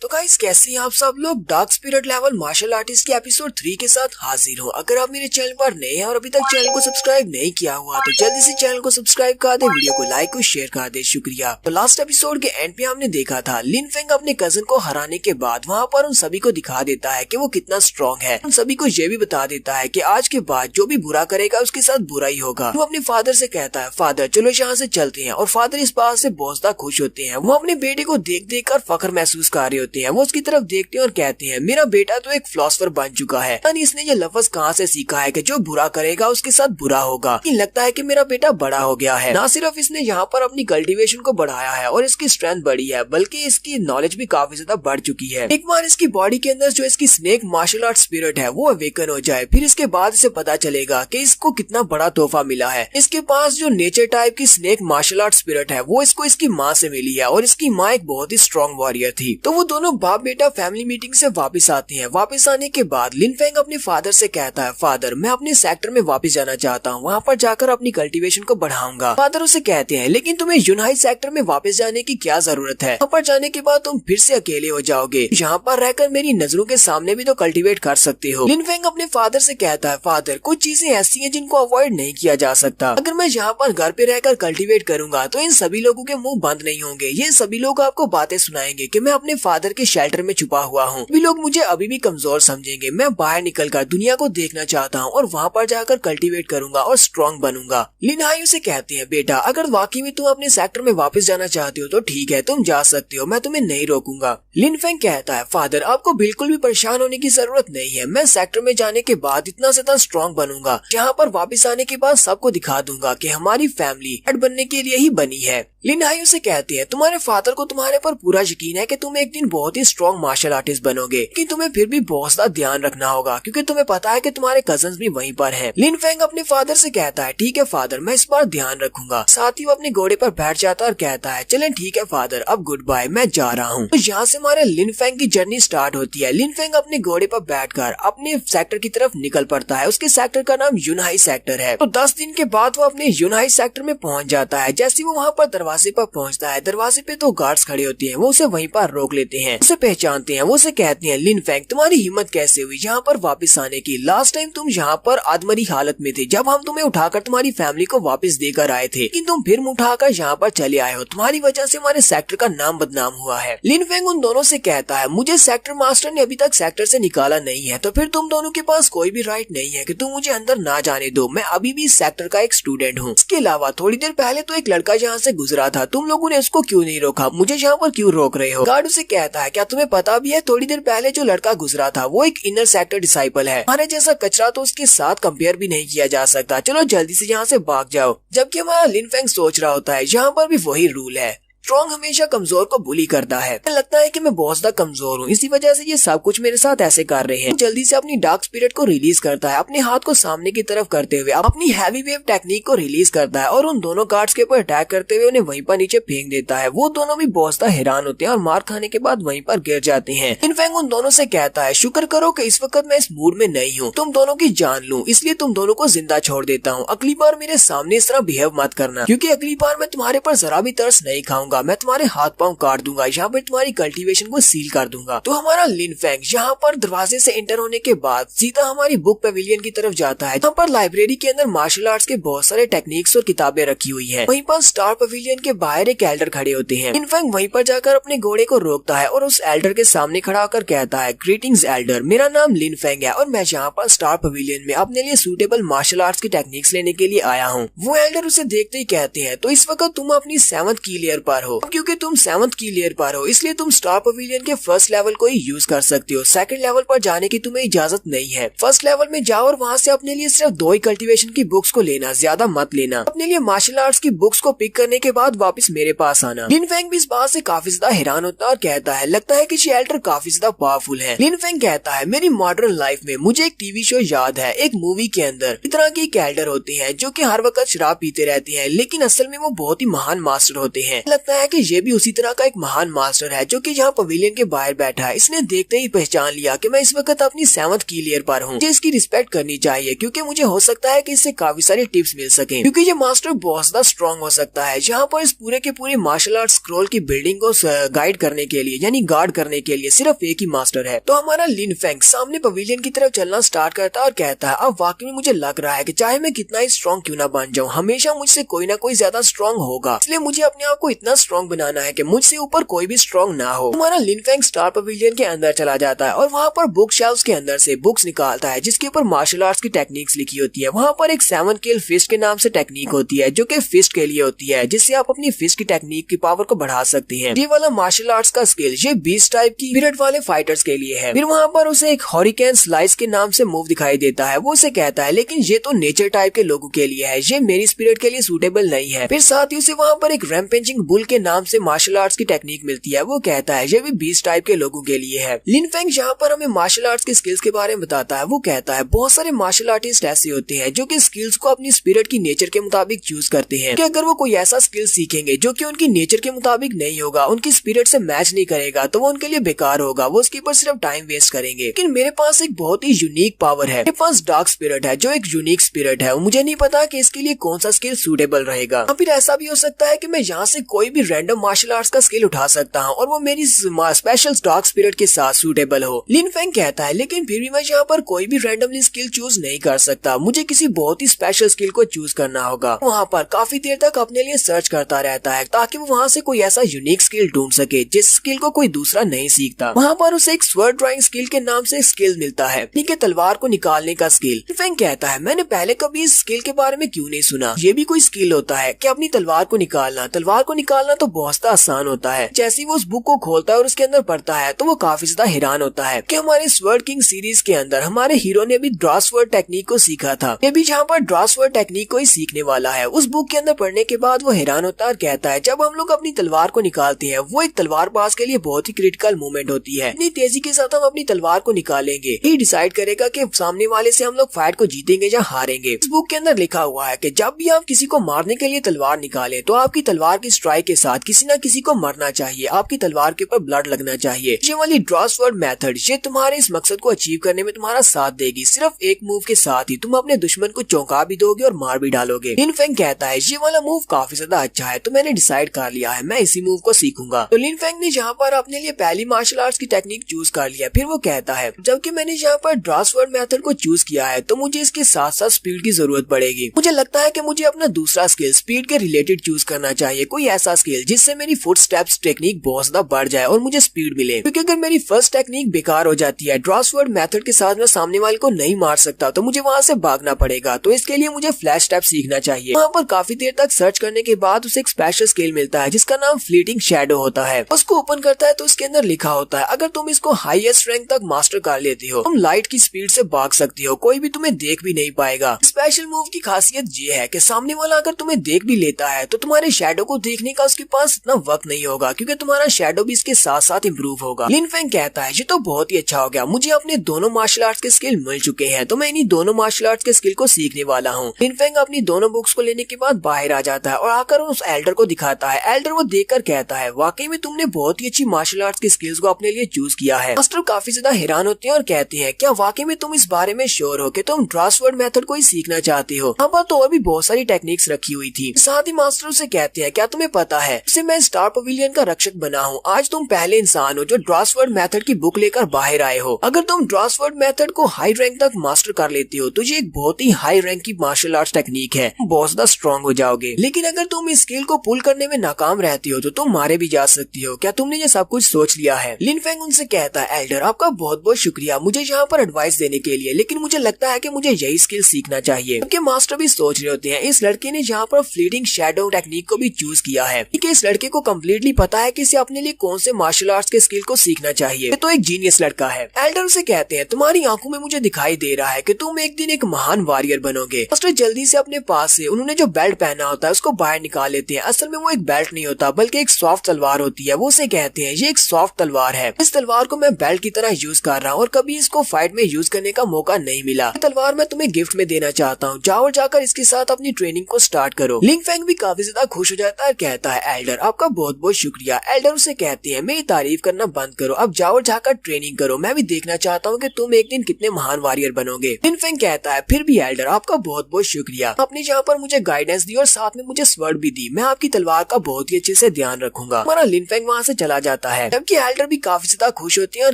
तो गाइस कैसे हैं आप सब लोग? Dark spirit level martial artist के एपिसोड 3 के साथ हाजिर हूँ। अगर आप मेरे चैनल पर नए हैं और अभी तक चैनल को सब्सक्राइब नहीं किया हुआ तो जल्दी से चैनल को सब्सक्राइब कर दे, वीडियो को लाइक और शेयर कर दे। शुक्रिया। तो लास्ट एपिसोड के एंड पे हमने देखा था लिन फेंग अपने कजन को हराने के बाद वहाँ पर उन सभी को दिखा देता है कि वो कितना स्ट्रॉन्ग है। उन सभी को ये भी बता देता है कि आज के बाद जो भी बुरा करेगा उसके साथ बुरा ही होगा। वो अपने फादर से कहता है, फादर चलो यहाँ से चलते हैं। और फादर इस बात से बहुत ज्यादा खुश होते हैं। वो अपने बेटे को देख देख कर फख्र महसूस कर रहे होते हैं। वो उसकी तरफ देखते हैं और कहते हैं, मेरा बेटा तो एक फिलोसोफर बन चुका है। यानी इसने ये लफ्ज कहाँ से सीखा है कि जो बुरा करेगा उसके साथ बुरा होगा। लगता है कि मेरा बेटा बड़ा हो गया है। ना सिर्फ इसने यहाँ पर अपनी कल्टीवेशन को बढ़ाया है और इसकी स्ट्रेंथ बढ़ी है, बल्कि इसकी नॉलेज भी काफी ज्यादा बढ़ चुकी है। एक बार इसकी बॉडी के अंदर जो इसकी स्नेक मार्शल आर्ट स्पिरिट है वो अवेकन हो जाए, फिर इसके बाद इसे पता चलेगा कि इसको कितना बड़ा तोहफा मिला है। इसके पास जो नेचर टाइप की स्नेक मार्शल आर्ट स्पिरिट है वो इसको इसकी माँ से मिली है और इसकी माँ एक बहुत ही स्ट्रॉन्ग वॉरियर थी। तो वो दोनों बाप बेटा फैमिली मीटिंग से वापस आते हैं। वापस आने के बाद लिन फेंग अपने फादर से कहता है, फादर मैं अपने सेक्टर में वापस जाना चाहता हूँ, वहाँ पर जाकर अपनी कल्टीवेशन को बढ़ाऊंगा। फादर उसे कहते हैं, लेकिन तुम्हें यूनाइट सेक्टर में वापस जाने की क्या जरूरत है? वहाँ पर जाने के बाद तुम फिर से अकेले हो जाओगे, यहाँ पर रहकर मेरी नजरों के सामने भी तो कल्टीवेट कर सकते हो। लिन फेंग अपने फादर से कहता है, फादर कुछ चीजें ऐसी हैं जिनको अवॉइड नहीं किया जा सकता। अगर मैं यहाँ पर घर पे रहकर कल्टीवेट करूंगा तो इन सभी लोगों के मुंह बंद नहीं होंगे। ये सभी लोग आपको बातें सुनाएंगे कि मैं अपने फादर के शेल्टर में छुपा हुआ हूँ। भी लोग मुझे अभी भी कमजोर समझेंगे। मैं बाहर निकलकर दुनिया को देखना चाहता हूँ और वहाँ पर जाकर कल्टीवेट करूंगा और स्ट्रॉन्ग बनूंगा। लिन हाई उसे कहते हैं, बेटा अगर वाकई में तुम अपने सेक्टर में वापस जाना चाहते हो तो ठीक है, तुम जा सकते हो, मैं तुम्हें नहीं रोकूंगा। लिन फेंग कहता है, फादर आपको बिल्कुल भी परेशान होने की जरूरत नहीं है। मैं सेक्टर में जाने के बाद इतना ज्यादा स्ट्रॉन्ग बनूंगा, जहाँ पर वापस आने के बाद सबको दिखा दूंगा कि हमारी फैमिली हेड बनने के लिए ही बनी है। लिन हाई उसे कहते हैं, तुम्हारे फादर को तुम्हारे पर पूरा यकीन है कि तुम एक दिन बहुत ही स्ट्रॉन्ग मार्शल आर्टिस्ट बनोगे, लेकिन तुम्हें फिर भी बहुत ज्यादा ध्यान रखना होगा क्योंकि तुम्हें पता है कि तुम्हारे कजन्स भी वहीं पर हैं। लिन फेंग अपने फादर से कहता है, ठीक है फादर मैं इस बार ध्यान रखूंगा। साथ ही वो अपने घोड़े पर बैठ जाता है और कहता है, चलें ठीक है फादर अब गुड बाय, मैं जा रहा हूँ। तो यहाँ से हमारे लिन फेंग की जर्नी स्टार्ट होती है। लिन फेंग अपने घोड़े पर बैठकर अपने सेक्टर की तरफ निकल पड़ता है। उसके सेक्टर का नाम यूनाई सेक्टर है। तो 10 दिन के बाद वो अपने यूनाई सेक्टर में पहुंच जाता है। जैसे वो वहाँ पर दरवाजे पर पहुँचता है, दरवाजे पे 2 गार्ड्स खड़े होते हैं। वो उसे वहीं पर रोक लेते हैं, उसे पहचानते हैं। वो उसे कहते हैं, लिन फेंग तुम्हारी हिम्मत कैसे हुई यहाँ पर वापस आने की? लास्ट टाइम तुम यहाँ पर आदमरी हालत में थे जब हम तुम्हें उठाकर तुम्हारी फैमिली को वापस देकर आए थे, लेकिन तुम फिर उठाकर यहाँ पर चले आए हो। तुम्हारी वजह से हमारे सेक्टर का नाम बदनाम हुआ है। लिन फेंग उन दोनों से कहता है, मुझे सेक्टर मास्टर ने अभी तक सेक्टर से निकाला नहीं है, तो फिर तुम दोनों के पास कोई भी राइट नहीं है कि तुम मुझे अंदर ना जाने दो। मैं अभी भी इस सेक्टर का एक स्टूडेंट हूँ। इसके अलावा थोड़ी देर पहले तो एक लड़का यहाँ से गुजरा था, तुम लोगों ने उसको क्यों नहीं रोका? मुझे यहाँ पर क्यों रोक रहे हो? गार्ड उसे कहता है, क्या तुम्हें पता भी है थोड़ी देर पहले जो लड़का गुजरा था वो एक इनर सेक्टर डिसाइपल है। हमारे जैसा कचरा तो उसके साथ कंपेयर भी नहीं किया जा सकता। चलो जल्दी से यहाँ से भाग जाओ। जबकि हमारा लिन फेंग सोच रहा होता है यहाँ पर भी वही रूल है। स्ट्रॉन्ग हमेशा कमजोर को बुली करता है। लगता है कि मैं बहुत ज्यादा कमजोर हूँ, इसी वजह से ये सब कुछ मेरे साथ ऐसे कर रहे हैं। जल्दी से अपनी डार्क स्पिरिट को रिलीज करता है, अपने हाथ को सामने की तरफ करते हुए अपनी हैवी वेव टेक्निक को रिलीज करता है और उन दोनों गार्ड्स के ऊपर अटैक करते हुए उन्हें वहीं पर नीचे फेंक देता है। वो दोनों भी बहुत ज्यादा हैरान होते हैं और मार खाने के बाद वहीं पर गिर जाते हैं। लिनफेंग उन दोनों से कहता है, शुक्र करो कि इस वक्त मैं इस मूड में नहीं हूँ, तुम दोनों की जान लूं, इसलिए तुम दोनों को जिंदा छोड़ देता हूँ। अगली बार मेरे सामने इस तरह बिहेव मत करना, क्योंकि अगली बार मैं तुम्हारे पर जरा भी तरस नहीं खाऊंगा। मैं तुम्हारे हाथ पांव काट दूंगा, यहाँ पर तुम्हारी कल्टीवेशन को सील कर दूंगा। तो हमारा लिनफेंग यहाँ पर दरवाजे से एंटर होने के बाद सीधा हमारी बुक पेविलियन की तरफ जाता है, जहाँ पर लाइब्रेरी के अंदर मार्शल आर्ट्स के बहुत सारे टेक्निक्स और किताबें रखी हुई है। वहीं पर स्टार पेविलियन के बाहर एक एल्डर खड़े होते हैं। लिनफेंग वहीं पर जाकर अपने घोड़े को रोकता है और उस एल्डर के सामने खड़ा होकर कहता है, ग्रीटिंग्स एल्डर, मेरा नाम लिनफेंग है और मैं यहाँ पर स्टार पेविलियन में अपने लिए सूटेबल मार्शल आर्ट्स की टेक्निक्स लेने के लिए आया हूँ। वो एल्डर उसे देखते ही कहते हैं, तो इस वक्त तुम अपनी 7th की लेयर पर हो। क्योंकि तुम 7th की लेयर पर हो इसलिए तुम स्टार पेविलियन के फर्स्ट लेवल को ही यूज कर सकते हो। सेकंड लेवल पर जाने की तुम्हें इजाजत नहीं है। फर्स्ट लेवल में जाओ और वहाँ से अपने लिए सिर्फ 2 ही कल्टीवेशन की बुक्स को लेना, ज्यादा मत लेना। अपने लिए मार्शल आर्ट्स की बुक्स को पिक करने के बाद वापस मेरे पास आना। लिनफेंग भी इस बात से काफी ज्यादा हैरान होता है और कहता है, लगता है कि ये एल्डर काफी ज्यादा पावरफुल है। लिनफेंग कहता है, मेरी मॉडर्न लाइफ में मुझे एक टीवी शो याद है, एक मूवी के अंदर इस तरह के एक एल्डर होते हैं जो कि हर वक्त शराब पीते रहते हैं, लेकिन असल में वो बहुत ही महान मास्टर होते हैं। लगता है कि ये भी उसी तरह का एक महान मास्टर है जो कि यहाँ पवेलियन के बाहर बैठा है। इसने देखते ही पहचान लिया कि मैं इस वक्त अपनी 7th की लेयर पर हूँ। मुझे इसकी रिस्पेक्ट करनी चाहिए क्योंकि मुझे हो सकता है कि इससे काफी सारे टिप्स मिल सके, क्योंकि ये मास्टर बहुत ज्यादा स्ट्रॉन्ग हो सकता है। यहाँ पर इस पूरे के पूरे मार्शल आर्ट स्क्रॉल की बिल्डिंग को गाइड करने के लिए यानी गार्ड करने के लिए सिर्फ एक ही मास्टर है। तो हमारा लिनफेंग सामने पवेलियन की तरफ चलना स्टार्ट करता है और कहता है, अब वाकई में मुझे लग रहा है कि चाहे मैं कितना ही स्ट्रॉन्ग क्यों ना बन जाऊँ, हमेशा मुझसे कोई ना कोई ज्यादा स्ट्रॉन्ग होगा, इसलिए मुझे अपने आप को इतना स्ट्रॉन्ग बनाना है कि मुझसे ऊपर कोई भी स्ट्रॉन्ग ना हो। हमारा लिनफेंग स्टार पवेलियन के अंदर चला जाता है और वहाँ पर बुक शेल्फ्स के अंदर से बुक्स निकालता है जिसके ऊपर मार्शल आर्ट्स की टेक्निक्स लिखी होती है। वहाँ पर एक 7 किल फिस्ट के नाम से टेक्निक होती है जो कि फिस्ट के लिए होती है, जिससे आप अपनी फिस्ट की टेक्निक की पावर को बढ़ा सकते हैं। ये वाला मार्शल आर्ट्स का स्किल ये 20 टाइप की स्पिरिट वाले फाइटर्स के लिए है। फिर वहाँ पर उसे एक हरिकेन स्लाइस के नाम से मूव दिखाई देता है। वो उसे कहता है, लेकिन ये तो नेचर टाइप के लोगों के लिए है, ये मेरी स्पिरिट के लिए सूटेबल नहीं है। फिर साथ ही उसे वहाँ पर एक रैम्पेजिंग बुल के नाम से मार्शल आर्ट्स की टेक्निक मिलती है। वो कहता है, ये भी 20 टाइप के लोगों के लिए है। लिनफेंग यहाँ पर हमें मार्शल आर्ट्स के स्किल्स के बारे में बताता है। वो कहता है, बहुत सारे मार्शल आर्टिस्ट ऐसे होते हैं जो कि स्किल्स को अपनी स्पिरिट की नेचर के मुताबिक चूज करते हैं कि अगर वो कोई ऐसा स्किल सीखेंगे जो कि उनकी नेचर के मुताबिक नहीं होगा, उनकी स्पिरिट से मैच नहीं करेगा, तो वो उनके लिए बेकार होगा, वो उसके ऊपर सिर्फ टाइम वेस्ट करेंगे। लेकिन मेरे पास एक बहुत ही यूनिक पावर है, मेरे पास डार्क स्पिरिट है जो एक यूनिक स्पिरिट है। मुझे नहीं पता कि इसके लिए कौन सा स्किल सूटेबल रहेगा। फिर ऐसा भी हो सकता है कि मैं यहाँ से कोई भी रैंडम मार्शल आर्ट्स का स्किल उठा सकता हूँ और वो मेरी स्पेशल डार्क स्पिरिट के साथ सूटेबल हो। लिनफेंग कहता है, लेकिन फिर भी मैं यहाँ पर कोई भी रैंडमली स्किल चूज नहीं कर सकता, मुझे किसी बहुत ही स्पेशल स्किल को चूज करना होगा। वहाँ पर काफी देर तक अपने लिए सर्च करता रहता है ताकि वो वहाँ से कोई ऐसा यूनिक स्किल ढूंढ सके जिस स्किल को कोई दूसरा नहीं सीखता। वहाँ पर उसे एक स्वर्ड ड्राइंग स्किल के नाम से स्किल मिलता है, ठीक है, तलवार को निकालने का स्किल। लिनफेंग कहता है, मैंने पहले कभी इस स्किल के बारे में क्यों नहीं सुना, ये भी कोई स्किल होता है कि अपनी तलवार को निकालना। तलवार को निकालना तो बहुत आसान होता है। जैसे ही वो उस बुक को खोलता है और उसके अंदर पढ़ता है तो वो काफी ज्यादा हैरान होता है कि हमारे स्वर्ड किंग सीरीज के अंदर हमारे हीरो ने भी ड्रा स्वर्ड टेक्निक को सीखा था। ये भी जहाँ पर ड्रा स्वर्ड टेक्निक को ही सीखने वाला है। उस बुक के अंदर पढ़ने के बाद वो हैरान होता है और कहता है, जब हम लोग अपनी तलवार को निकालते हैं वो एक तलवारबाज के लिए बहुत ही क्रिटिकल मोमेंट होती है। इतनी तेजी के साथ हम अपनी तलवार को निकालेंगे ही डिसाइड करेगा कि सामने वाले से हम लोग फाइट को जीतेंगे या हारेंगे। इस बुक के अंदर लिखा हुआ है कि जब भी आप किसी को मारने के लिए तलवार निकालें तो आपकी तलवार की स्ट्राइक के साथ किसी न किसी को मरना चाहिए, आपकी तलवार के ऊपर ब्लड लगना चाहिए। ये वाली ड्रा स्वर्ड मेथड ये तुम्हारे इस मकसद को अचीव करने में तुम्हारा साथ देगी। सिर्फ एक मूव के साथ ही तुम अपने दुश्मन को चौंका भी दोगे और मार भी डालोगे। लिनफेंग कहता है, ये वाला मूव काफी ज्यादा अच्छा है तो मैंने डिसाइड कर लिया है मैं इसी मूव को सीखूंगा। तो लिनफेंग ने यहाँ पर अपने लिए पहली मार्शल आर्ट्स की टेक्निक चूज कर लिया। फिर वो कहता है, जबकि मैंने यहाँ पर ड्रा स्वर्ड मेथड को चूज किया है तो मुझे इसके साथ साथ स्पीड की जरूरत पड़ेगी। मुझे लगता है कि मुझे अपना दूसरा स्किल स्पीड के रिलेटेड चूज करना चाहिए, कोई ऐसा स्किल जिससे मेरी फुट स्टेप्स टेक्निक बहुत ज्यादा बढ़ जाए और मुझे स्पीड मिले। क्योंकि अगर मेरी फर्स्ट टेक्निक बेकार हो जाती है, ड्रा स्वर्ड मेथड के साथ मैं सामने वाले को नहीं मार सकता, तो मुझे वहाँ से भागना पड़ेगा। तो इसके लिए मुझे फ्लैश स्टेप सीखना चाहिए। वहाँ पर काफी देर तक सर्च करने के बाद उसे एक स्पेशल स्किल मिलता है जिसका नाम फ्लीटिंग शैडो होता है। उसको ओपन करता है तो उसके अंदर लिखा होता है, अगर तुम इसको हाईएस्ट रैंक तक मास्टर कर लेती हो तुम लाइट की स्पीड से भाग सकती हो, कोई भी तुम्हें देख भी नहीं पाएगा। स्पेशल मूव की खासियत ये है कि सामने वाला अगर तुम्हें देख भी लेता है तो तुम्हारे शैडो को देखने का उसके पास इतना वक्त नहीं होगा क्योंकि तुम्हारा शैडो भी इसके साथ साथ इम्प्रूव होगा। लिन फेंग कहता है ये तो बहुत ही अच्छा हो गया, मुझे अपने दोनों मार्शल आर्ट्स के स्किल मिल चुके हैं तो मैं इन्हीं दोनों मार्शल आर्ट्स के स्किल को सीखने वाला हूँ। लिन फेंग अपनी दोनों बुक्स को लेने के बाद बाहर आ जाता है और आकर उस एल्डर को दिखाता है। एल्डर वो देखकर कहता है वाकई में तुमने बहुत ही अच्छी मार्शल आर्ट्स की स्किल्स को अपने लिए चूज किया है। मास्टर काफी ज्यादा हैरान होते हैं और कहते हैं क्या वाकई में तुम इस बारे में श्योर हो कि तुम ड्रासवर्ड मेथड को ही सीखना चाहते हो? यहाँ पर तो और भी बहुत सारी टेक्निक्स रखी हुई थी। साथ ही मास्टर से कहते हैं क्या तुम्हें पता है इससे मैं स्टार पवेलियन का रक्षक बना हूँ। आज तुम पहले इंसान हो जो ड्रासवर्ड मेथड की बुक लेकर बाहर आए हो। अगर तुम ड्रासवर्ड मेथड को हाई रैंक तक मास्टर कर लेते हो तो ये एक बहुत ही हाई रैंक की मार्शल आर्ट्स टेक्निक है, बहुत ज्यादा स्ट्रॉन्ग हो जाओगे। लेकिन अगर तुम इस स्किल को पुल करने में नाकाम रहती हो तो तुम मारे भी जा सकती हो। क्या तुमने ये सब कुछ सोच लिया है? लिन फेंग उनसे कहता है एल्डर आपका बहुत बहुत शुक्रिया मुझे यहाँ पर एडवाइस देने के लिए, लेकिन मुझे लगता है कि मुझे यही स्किल सीखना चाहिए। क्योंकि मास्टर भी सोच रहे होते हैं इस लड़के ने यहाँ पर फ्लीटिंग शैडो टेक्निक को भी चूज किया है कि इस लड़के को कम्प्लीटली पता है कि इसे अपने लिए कौन से मार्शल आर्ट्स के स्किल को सीखना चाहिए। ये तो एक जीनियस लड़का है। एल्डर से कहते हैं तुम्हारी आंखों में मुझे दिखाई दे रहा है कि तुम एक दिन एक महान वॉरियर बनोगे। मास्टर जल्दी से अपने पास से उन्होंने जो बेल्ट पहना होता है उसको बाहर निकाल लेते हैं। असल में वो एक बेल्ट नहीं होता बल्कि एक सॉफ्ट तलवार होती है। वो उसे कहते हैं ये एक सॉफ्ट तलवार है, इस तलवार को मैं बेल्ट की तरह यूज कर रहा हूँ और कभी इसको फाइट में यूज करने का मौका नहीं मिला। तलवार मैं तुम्हें गिफ्ट में देना चाहता हूँ, जाओ और जाकर इसके साथ अपनी ट्रेनिंग को स्टार्ट करो। लिन फेंग भी काफी ज्यादा खुश हो जाता है, कहता है एल्डर आपका बहुत बहुत शुक्रिया। एल्डर उसे कहते हैं मेरी तारीफ करना बंद करो, अब जाओ और जाकर ट्रेनिंग करो, मैं भी देखना चाहता हूँ कि तुम एक दिन कितने महान वॉरियर बनोगे। लिन फेंग कहता है फिर भी एल्डर आपका बहुत बहुत शुक्रिया, आपने यहाँ पर मुझे गाइडेंस दी और साथ में मुझे स्वर्ड भी दी, मैं आपकी तलवार का बहुत ही अच्छे से ध्यान रखूंगा। हमारा लिन फेंग वहाँ से चला जाता है, जबकि एल्डर भी काफी ज्यादा खुश होती है और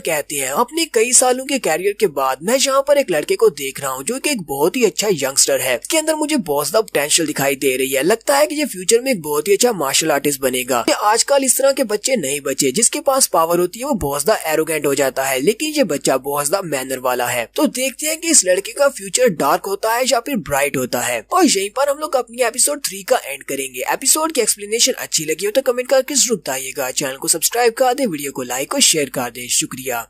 कहते हैं अपने कई सालों के कैरियर के बाद मैं यहाँ पर एक लड़के को देख रहा हूँ जो कि एक बहुत ही अच्छा यंगस्टर है। इसके अंदर मुझे बहुत ज्यादा पोटेंशियल दिखाई दे रही है, लगता है कि ये फ्यूचर में एक बहुत ही अच्छा मार्शल आर्टिस्ट बनेगा। आजकल इस तरह के बच्चे नहीं बचे, जिसके पास पावर होती है वो बहुत ज्यादा एरोगेंट हो जाता है, लेकिन ये बच्चा बहुत ज्यादा मैनर वाला है। तो देखते हैं कि इस लड़के का फ्यूचर डार्क होता है या फिर ब्राइट होता है। और यहीं पर हम लोग अपनी एपिसोड 3 का एंड करेंगे। एपिसोड की एक्सप्लेनेशन अच्छी लगी हो तो कमेंट करके जरूर बताइएगा। चैनल को सब्सक्राइब कर दे, वीडियो को लाइक और शेयर कर दे। शुक्रिया।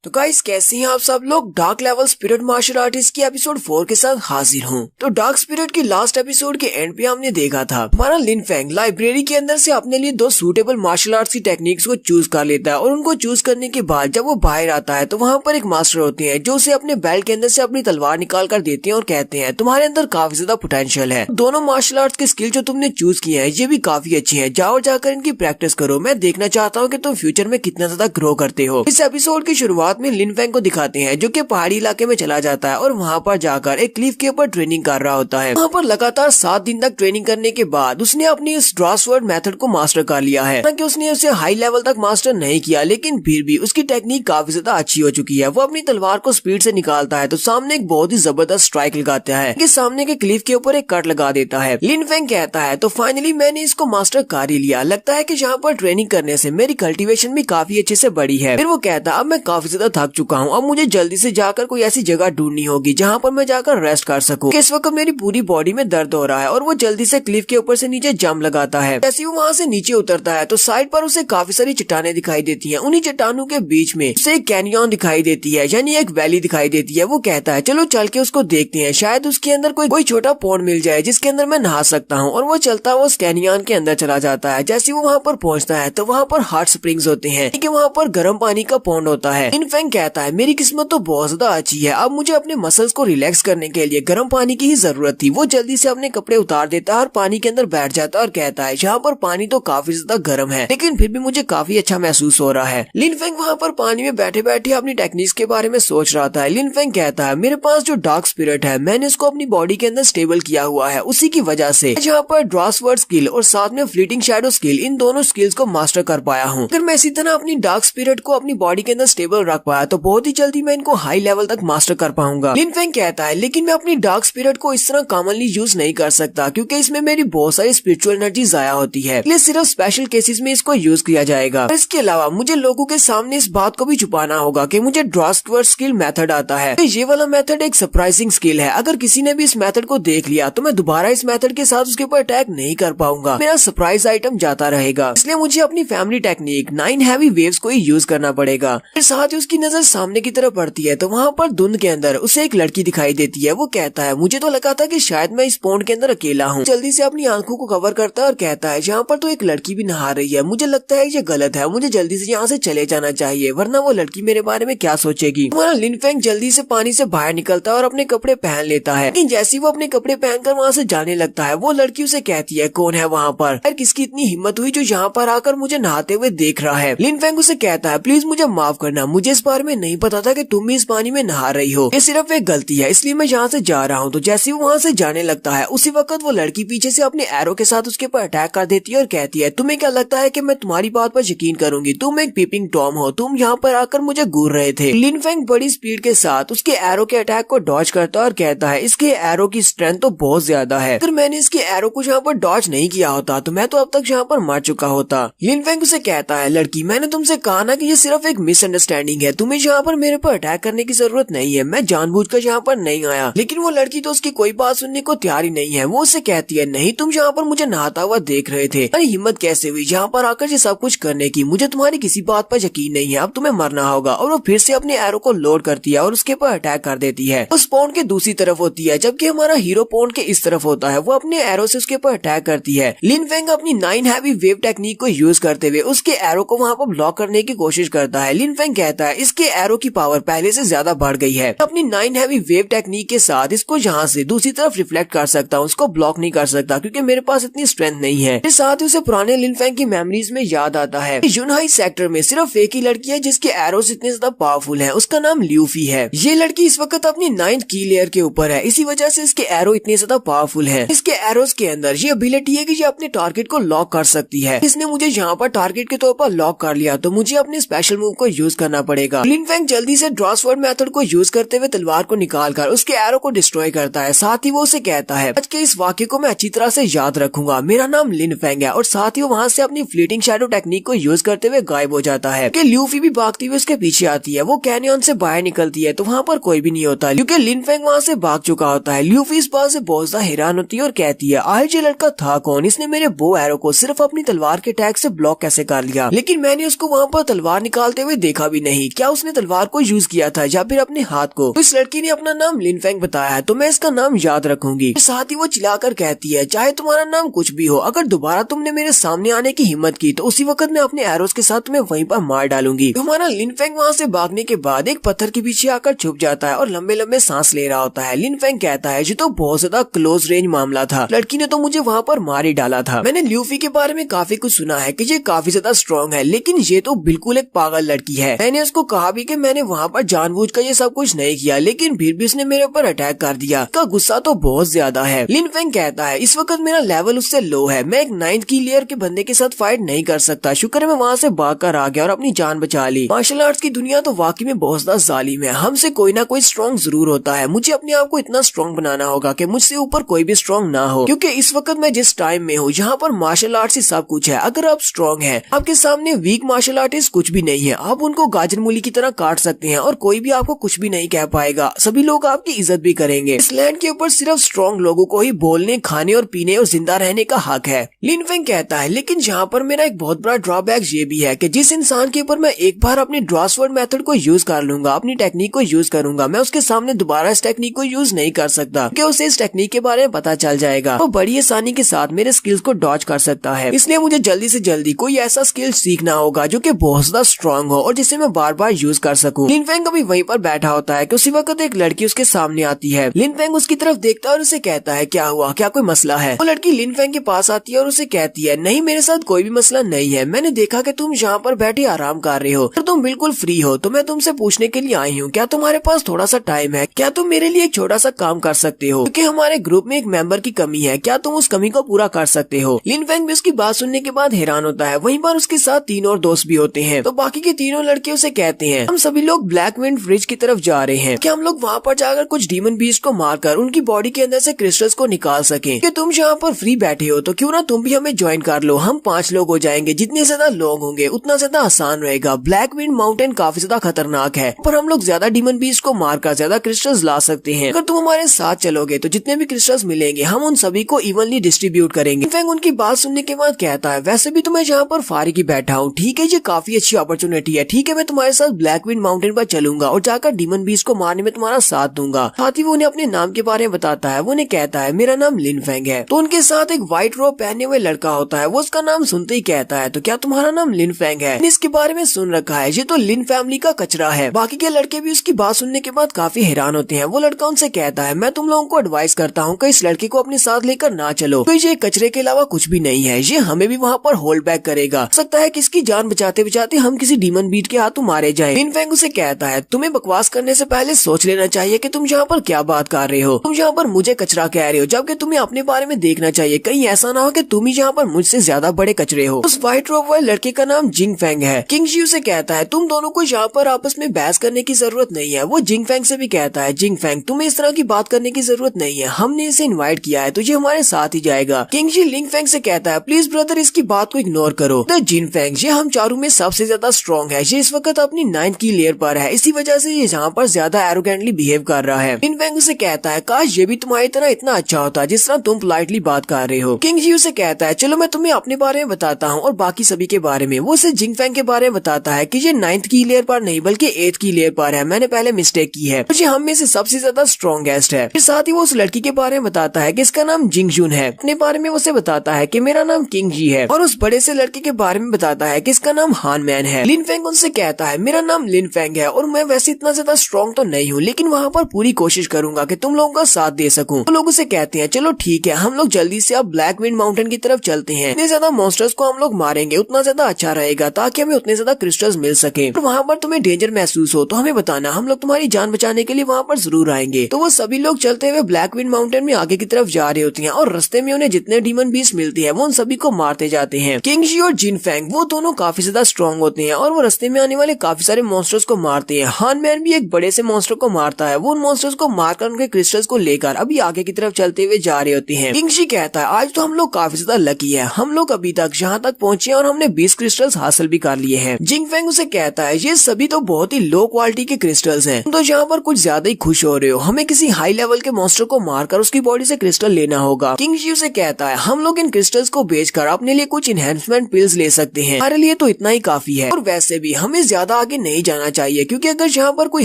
तो गाइस कैसे हैं आप सब लोग? Dark level spirit martial artist की एपिसोड 4 के साथ हाजिर हूँ। तो डार्क स्पिरिट की लास्ट एपिसोड के एंड पे हमने देखा था हमारा लिन फेंग लाइब्रेरी के अंदर से अपने लिए 2 सूटेबल मार्शल आर्ट्स की टेक्निक्स को चूज कर लेता है और उनको चूज करने के बाद जब वो बाहर आता है तो वहाँ पर एक मास्टर होते हैं जो उसे अपने बेल्ट के अंदर से अपनी तलवार निकाल कर देते हैं और कहते हैं तुम्हारे अंदर काफी ज्यादा पोटेंशियल है, दोनों मार्शल आर्ट्स के स्किल जो तुमने चूज किए हैं ये भी काफी अच्छे हैं, जाओ जाकर इनकी प्रैक्टिस करो, मैं देखना चाहता हूँ कि तुम फ्यूचर में कितना ज्यादा ग्रो करते हो। इस एपिसोड की शुरुआत में लिन फेंग को दिखाते हैं जो कि पहाड़ी इलाके में चला जाता है और वहाँ पर जाकर एक क्लिफ के ऊपर ट्रेनिंग कर रहा होता है। वहाँ पर लगातार 7 दिन तक ट्रेनिंग करने के बाद उसने अपनी इस ड्रासवर्ड मेथड को मास्टर कर लिया है। हालांकि उसने उसे हाई लेवल तक मास्टर नहीं किया, लेकिन फिर भी उसकी टेक्निक काफी ज्यादा अच्छी हो चुकी है। वो अपनी तलवार को स्पीड से निकालता है तो सामने एक बहुत ही जबरदस्त स्ट्राइक लगाता है कि सामने के क्लिफ के ऊपर एक कट लगा देता है। लिन फेंग कहता है तो फाइनली मैंने इसको मास्टर कर ही लिया, लगता है कि यहाँ पर ट्रेनिंग करने से मेरी कल्टीवेशन भी काफी अच्छे से बढ़ी है। फिर वो कहता है अब मैं काफी ज्यादा थक चुका हूँ, अब मुझे जल्दी से जाकर कोई ऐसी जगह ढूंढनी होगी जहाँ पर मैं जाकर रेस्ट कर सकूं। इस वक्त मेरी पूरी बॉडी में दर्द हो रहा है और वो जल्दी से क्लिफ के ऊपर से नीचे जंप लगाता है। जैसे वो वहाँ से नीचे उतरता है तो साइड पर उसे काफी सारी चट्टानें दिखाई देती हैं। उन्हीं चट्टानों के बीच में उसे एक कैनियन दिखाई देती है, यानी एक वैली दिखाई देती है। वो कहता है चलो चल के उसको देखते हैं, शायद उसके अंदर कोई छोटा पॉन्ड मिल जाए जिसके अंदर मैं नहा सकता हूँ। और वो चलता हुआ उस कैनियन के अंदर चला जाता है। जैसे वो वहाँ पर पहुँचता है तो वहाँ पर हॉट स्प्रिंग्स होते हैं, वहाँ पर गर्म पानी का पॉन्ड होता है। लिन फेंग कहता है मेरी किस्मत तो बहुत ज्यादा अच्छी है, अब मुझे अपने मसल्स को रिलैक्स करने के लिए गर्म पानी की ही जरूरत थी। वो जल्दी से अपने कपड़े उतार देता है और पानी के अंदर बैठ जाता है और कहता है यहाँ पर पानी तो काफी ज्यादा गर्म है, लेकिन फिर भी मुझे काफी अच्छा महसूस हो रहा है। लिन फेंग वहाँ पर पानी में बैठे बैठे अपनी टेक्निक्स के बारे में सोच रहा था। लिन फेंग कहता है मेरे पास जो डार्क स्पिरिट है मैंने इसको अपनी बॉडी के अंदर स्टेबल किया हुआ है, उसी की वजह से यहाँ पर ड्रासवर्ड स्किल और साथ में फ्लीटिंग शैडो स्किल, इन दोनों स्किल्स को मास्टर कर पाया हूँ। अगर मैं इसी तरह अपनी डार्क स्पिरिट को अपनी बॉडी के अंदर स्टेबल रख पाया तो बहुत ही जल्दी मैं इनको हाई लेवल तक मास्टर कर पाऊंगा। लिन फेंग कहता है लेकिन मैं अपनी डार्क स्पिरिट को इस तरह कॉमनली यूज नहीं कर सकता क्योंकि इसमें मेरी बहुत सारी स्पिरिचुअल एनर्जी जाया होती है, इसलिए सिर्फ स्पेशल केसेस में इसको यूज किया जाएगा। इसके अलावा मुझे लोगों के सामने इस बात को भी छुपाना होगा कि मुझे ड्रासवर्ड स्किल मेथड आता है। ये वाला मेथड एक सरप्राइजिंग स्किल है, अगर किसी ने भी इस मेथड को देख लिया तो मैं दोबारा इस मेथड के साथ उसके ऊपर अटैक नहीं कर पाऊंगा, मेरा सरप्राइज आइटम जाता रहेगा। इसलिए मुझे अपनी फैमिली टेक्निक 9 हैवी वेव्स को ही यूज करना पड़ेगा। फिर साथ ही उसकी उसकी नजर सामने की तरफ पड़ती है तो वहाँ पर धुंध के अंदर उसे एक लड़की दिखाई देती है। वो कहता है मुझे तो लगा था कि शायद मैं इस पॉन्ड के अंदर अकेला हूँ। जल्दी से अपनी आंखों को कवर करता है और कहता है जहाँ पर तो एक लड़की भी नहा रही है, मुझे लगता है ये गलत है, मुझे जल्दी से यहाँ से चले जाना चाहिए वरना वो लड़की मेरे बारे में क्या सोचेगी। हमारा लिन फेंग जल्दी से पानी से बाहर निकलता है और अपने कपड़े पहन लेता है। लेकिन जैसे वो अपने कपड़े पहनकर वहाँ से जाने लगता है वो लड़की उसे कहती है कौन है वहाँ पर, यार किसकी इतनी हिम्मत हुई जो यहाँ पर आकर मुझे नहाते हुए देख रहा है। लिन फेंग उसे कहता है प्लीज मुझे माफ करना, मुझे इस बारे में नहीं पता था कि तुम भी इस पानी में नहा रही हो, ये सिर्फ एक गलती है इसलिए मैं यहाँ से जा रहा हूँ। तो जैसे वो वहाँ से जाने लगता है उसी वक्त वो लड़की पीछे से अपने एरो के साथ उसके ऊपर अटैक कर देती है और कहती है तुम्हें क्या लगता है कि मैं तुम्हारी बात पर यकीन करूंगी, तुम एक पीपिंग टॉम हो, तुम यहाँ पर आकर मुझे घूर रहे थे। लिन फेंग बड़ी स्पीड के साथ उसके एरो के अटैक को डॉज करता है और कहता है इसके एरो की स्ट्रेंथ तो बहुत ज्यादा है, अगर मैंने इसके एरो को यहाँ पर डॉज नहीं किया होता तो मैं तो अब तक यहाँ पर मर चुका होता। लिन फेंग उसे कहता है लड़की मैंने तुमसे कहा ना कि ये सिर्फ एक मिसअंडरस्टैंडिंग है, तुम्हें यहाँ पर मेरे पर अटैक करने की जरूरत नहीं है, मैं जानबूझकर यहाँ पर नहीं आया। लेकिन वो लड़की तो उसकी कोई बात सुनने को तैयार ही नहीं है। वो उसे कहती है नहीं तुम यहाँ पर मुझे नहाता हुआ देख रहे थे, अरे हिम्मत कैसे हुई यहाँ पर आकर ये सब कुछ करने की, मुझे तुम्हारी किसी बात पर यकीन नहीं है, अब तुम्हें मरना होगा। और वो फिर से अपने एरो को लोड करती है और उसके ऊपर अटैक कर देती है। उस पॉन्ड के दूसरी तरफ होती है जबकि हमारा हीरो पॉन्ड के इस तरफ होता है। वो अपने एरो से उसके ऊपर अटैक करती है। लिन फेंग अपनी 9 हैवी वेव टेक्निक को यूज करते हुए उसके एरो को वहाँ पर ब्लॉक करने की कोशिश करता है। लिन फेंग कहता है इसके एरो की पावर पहले से ज्यादा बढ़ गई है, अपनी 9 हैवी वेव टेक्निक के साथ इसको यहाँ से दूसरी तरफ रिफ्लेक्ट कर सकता हूँ, उसको ब्लॉक नहीं कर सकता क्योंकि मेरे पास इतनी स्ट्रेंथ नहीं है। फिर साथ ही उसे पुराने लिन फेंग की मेमोरीज में याद आता है यूनहाई सेक्टर में सिर्फ एक ही लड़की है जिसके एरोस इतने ज्यादा पावरफुल है, उसका नाम ल्यूफी है। ये लड़की इस वक्त अपनी 9th की लेयर के ऊपर है, इसी वजह से इसके एरो इतने ज्यादा पावरफुल है। इसके एरोस के अंदर ये एबिलिटी है कि ये अपने टारगेट को लॉक कर सकती है। इसने मुझे यहाँ पर टारगेट के तौर पर लॉक कर लिया तो मुझे अपने स्पेशल मूव को यूज करना पड़ेगा। लिन फेंग जल्दी से ड्रॉ स्वॉर्ड मेथड को यूज करते हुए तलवार को निकाल कर उसके एरो को डिस्ट्रॉय करता है। साथ ही वो उसे कहता है आज के इस वाक्य को मैं अच्छी तरह से याद रखूंगा, मेरा नाम लिन फेंग है। और साथ ही वो वहाँ से अपनी फ्लीटिंग शैडो टेक्निक को यूज करते हुए गायब हो जाता है। कि ल्यूफी भी भागती हुई उसके पीछे आती है। वो कैनियन से बाहर निकलती है तो वहाँ पर कोई भी नहीं होता क्योंकि लिन फेंग वहाँ से भाग चुका होता है। ल्यूफी इस बात से बहुत ज्यादा हैरान होती है और कहती है आज ये लड़का था कौन, इसने मेरे बो एरो को सिर्फ अपनी तलवार के अटैक से ब्लॉक कैसे कर लिया, लेकिन मैंने उसको वहाँ पर तलवार निकालते हुए देखा भी नहीं, क्या उसने तलवार को यूज किया था या फिर अपने हाथ को। तो इस लड़की ने अपना नाम लिन फेंग बताया है तो मैं इसका नाम याद रखूंगी। साथ ही वो चिल्लाकर कहती है चाहे तुम्हारा नाम कुछ भी हो, अगर दोबारा तुमने मेरे सामने आने की हिम्मत की तो उसी वक्त मैं अपने एरोस के साथ तुम्हें वहीं पर मार डालूंगी। तो हमारा लिन फेंग वहाँ से भागने के बाद एक पत्थर के पीछे आकर छुप जाता है और लंबे लंबे सांस ले रहा होता है। लिन फेंग कहता है ये तो बहुत ज्यादा क्लोज रेंज मामला था, लड़की ने तो मुझे वहाँ पर मार ही डाला था। मैंने ल्यूफी के बारे में काफी कुछ सुना है कि ये काफी ज्यादा स्ट्रॉन्ग है, लेकिन ये तो बिल्कुल एक पागल लड़की है। मैंने उसको कहा भी कि मैंने वहाँ पर जानबूझकर ये सब कुछ नहीं किया, लेकिन फिर भी उसने मेरे ऊपर अटैक कर दिया। उसका गुस्सा तो बहुत ज्यादा है। लिन फेंग कहता है इस वक्त मेरा लेवल उससे लो है, मैं एक 9th की लेयर के बंदे के साथ फाइट नहीं कर सकता। शुक्र है मैं वहाँ से भाग कर आ गया और अपनी जान बचा ली। मार्शल आर्ट्स की दुनिया तो वाकई में बहुत ज्यादा जालिम है, हमसे कोई ना कोई स्ट्रॉन्ग जरूर होता है। मुझे अपने आप को इतना स्ट्रॉन्ग बनाना होगा कि मुझसे ऊपर कोई भी स्ट्रॉन्ग ना हो, क्योंकि इस वक्त मैं जिस टाइम में हूँ यहाँ पर मार्शल आर्ट्स ही सब कुछ है। अगर आप स्ट्रॉन्ग हैं, आपके सामने वीक मार्शल आर्टिस्ट कुछ भी नहीं है, आप उनको गाजर मूली की तरह काट सकते हैं और कोई भी आपको कुछ भी नहीं कह पाएगा। सभी लोग आपकी इज्जत भी करेंगे। इस लैंड के ऊपर सिर्फ स्ट्रॉन्ग लोगों को ही बोलने, खाने और पीने और जिंदा रहने का हक है। लिन फेंग कहता है लेकिन यहाँ पर मेरा एक बहुत बड़ा ड्रॉबैक ये भी है कि जिस इंसान के ऊपर मैं एक बार अपनी ड्रॉ स्वॉर्ड मेथड को यूज कर लूंगा, अपनी टेक्निक को यूज करूंगा, मैं उसके सामने दोबारा इस टेक्निक को यूज नहीं कर सकता क्योंकि उसे इस टेक्निक के बारे में पता चल जाएगा। वो बड़ी आसानी के साथ मेरे स्किल्स को डॉज कर सकता है। इसलिए मुझे जल्दी से जल्दी कोई ऐसा स्किल सीखना होगा जो कि बहुत ज्यादा स्ट्रॉन्ग हो और जिसे मैं बार बार यूज कर सकूं। लिन फेंग अभी वहीं पर बैठा होता है कि उसी वक्त एक लड़की उसके सामने आती है। लिन फेंग उसकी तरफ देखता है और उसे कहता है क्या हुआ, क्या कोई मसला है। वो लड़की लिन फेंग के पास आती है और उसे कहती है नहीं मेरे साथ कोई भी मसला नहीं है, मैंने देखा कि तुम यहाँ पर बैठे आराम कर रहे हो तो तुम बिल्कुल फ्री हो, तो मैं तुमसे पूछने के लिए आई हूँ क्या तुम्हारे पास थोड़ा सा टाइम है, क्या तुम मेरे लिए एक छोटा सा काम कर सकते हो, क्योंकि हमारे ग्रुप में एक मेंबर की कमी है, क्या तुम उस कमी को पूरा कर सकते हो। लिन फेंग भी उसकी बात सुनने के बाद हैरान होता है। वहीं पर उसके साथ 3 और दोस्त भी होते हैं। तो बाकी के तीनों लड़के उसे कहते हैं हम सभी लोग ब्लैक विंड ब्रिज की तरफ जा रहे हैं, क्या हम लोग वहाँ पर जाकर कुछ डीमन बीस्ट को मारकर उनकी बॉडी के अंदर से क्रिस्टल्स को निकाल सकें। कि तुम यहाँ पर फ्री बैठे हो तो क्यों ना तुम भी हमें ज्वाइन कर लो, हम 5 लोग हो जाएंगे, जितने ज्यादा लोग होंगे उतना ज्यादा आसान रहेगा। ब्लैक विंड माउंटेन काफी ज्यादा खतरनाक है पर हम लोग ज्यादा डीमन बीस्ट को मारकर ज्यादा क्रिस्टल्स ला सकते हैं। अगर तुम हमारे साथ चलोगे तो जितने भी क्रिस्टल्स मिलेंगे हम उन सभी को इवनली डिस्ट्रीब्यूट करेंगे। फेंग उनकी बात सुनने के बाद कहता है वैसे भी तुम्हें यहाँ पर फारिग ही बैठा हूँ, ठीक है ये काफी अच्छी अपॉर्चुनिटी है, ठीक है मैं तुम्हारे तुम्हारे साथ ब्लैक विंड माउंटेन पर चलूंगा और जाकर डीमन बीस्ट को मारने में तुम्हारा साथ दूंगा। साथ ही वो उन्हें अपने नाम के बारे में बताता है। वो उन्हें कहता है मेरा नाम लिन फेंग है। तो उनके साथ एक व्हाइट रोब पहने हुए लड़का होता है। वो उसका नाम सुनते ही कहता है तो क्या तुम्हारा नाम लिन फेंग है? इसके बारे में सुन रखा है, ये तो लिन फैमिली का कचरा है। बाकी के लड़के भी उसकी बात सुनने के बाद काफी हैरान होते हैं। वो लड़का उनसे कहता है मैं तुम लोगों को एडवाइस करता हूँ कि इस लड़के को अपने साथ लेकर ना चलो, तो ये कचरे के अलावा कुछ भी नहीं है। ये हमें भी वहाँ पर होल्ड बैक करेगा। हो सकता है कि इसकी जान बचाते बचाते हम किसी डीमन बीट के हाथों मारे जाएं। लिन फेंग उसे कहता है तुम्हें बकवास करने से पहले सोच लेना चाहिए कि तुम यहाँ पर क्या बात कर रहे हो। तुम यहाँ पर मुझे कचरा कह रहे हो, जबकि तुम्हें अपने बारे में देखना चाहिए। कहीं ऐसा ना हो कि तुम ही यहाँ पर मुझसे ज्यादा बड़े कचरे हो। उस व्हाइट रोब वाले लड़के का नाम जिंग फेंग है। किंग जी उसे कहता है तुम दोनों को यहाँ पर आपस में बहस करने की जरूरत नहीं है। वो जिंग फेंग से भी कहता है जिंग फेंग तुम्हें इस तरह की बात करने की जरूरत नहीं है, हमने इसे इनवाइट किया है तो ये हमारे साथ ही जाएगा। किंग जी लिंग फेंग से कहता है प्लीज ब्रदर इसकी बात को इग्नोर करो। द जिन फेंग ये हम चारों में सबसे ज्यादा स्ट्रॉन्ग है। ये इस वक्त अपनी 9th की लेयर पर है, इसी वजह से ये यहाँ पर ज्यादा एरोगेंटली बिहेव कर रहा है। लिन फेंग उसे कहता है काश ये भी तुम्हारी तरह इतना अच्छा होता जिस तरह तुम पोलाइटली बात कर रहे हो। किंग जी उसे कहता है चलो मैं तुम्हें अपने बारे में बताता हूँ और बाकी सभी के बारे में। वो उसे जिंग फेंग के बारे में बताता है कि ये 9th की लेयर पर नहीं बल्कि 8th की लेयर पर है। मैंने पहले मिस्टेक की है, मुझे हम में से सबसे ज्यादा स्ट्रॉन्गेस्ट है। फिर साथ ही वो उस लड़की के बारे में बताता है कि इसका नाम जिंग जून है। अपने बारे में उसे बताता है कि मेरा नाम किंग जी है और उस बड़े से लड़के के बारे में बताता है कि इसका नाम हान मैन है। लिन फेंग उनसे कहता है मेरा नाम लिन फेंग है और मैं वैसे इतना ज्यादा स्ट्रॉन्ग तो नहीं हूँ, लेकिन वहाँ पर पूरी कोशिश करूंगा कि तुम लोगों का साथ दे सकूं। तो लोग उसे कहते हैं चलो ठीक है, हम लोग जल्दी से अब ब्लैक विंड माउंटेन की तरफ चलते हैं। जितने ज्यादा मॉन्स्टर्स को हम लोग मारेंगे उतना ज्यादा अच्छा रहेगा, ताकि हमें उतने ज्यादा क्रिस्टल्स मिल सके। और वहाँ पर तुम्हें डेंजर महसूस हो तो हमें बताना, हम लोग तुम्हारी जान बचाने के लिए वहाँ पर जरूर आएंगे। तो वो सभी लोग चलते हुए ब्लैक विंड माउंटेन में आगे की तरफ जा रहे होती हैं और रास्ते में उन्हें जितने डीमन बीस्ट मिलती है वो उन सभी को मारते जाते हैं। किंग जी और जिन फेंग वो दोनों काफी ज्यादा स्ट्रॉन्ग होते हैं और वो रास्ते में आने वाले काफी सारे मॉन्स्टर्स को मारते हैं। हान मैन भी एक बड़े से मॉन्स्टर को मारता है। वो उन मॉन्स्टर्स को मारकर उनके क्रिस्टल्स को लेकर अभी आगे की तरफ चलते हुए जा रहे होते हैं। किंग जी कहता है आज तो हम लोग काफी ज्यादा लकी है, हम लोग अभी तक यहाँ तक पहुँचे और हमने 20 क्रिस्टल्स हासिल भी कर लिए हैं। जिंग फेंग उसे कहता है ये सभी तो बहुत ही लो क्वालिटी के क्रिस्टल्स हैं, तुम तो यहाँ पर कुछ ज्यादा ही खुश हो रहे हो, हमें किसी हाई लेवल के मॉन्स्टर को मारकर उसकी बॉडी से क्रिस्टल लेना होगा। किंग जी उसे कहता है हम लोग इन क्रिस्टल्स को बेचकर अपने लिए कुछ इनहेंसमेंट पिल्स ले सकते हैं, हमारे लिए तो इतना ही काफी है। और वैसे भी हमें ज्यादा आगे नहीं जाना चाहिए, क्योंकि अगर यहाँ पर कोई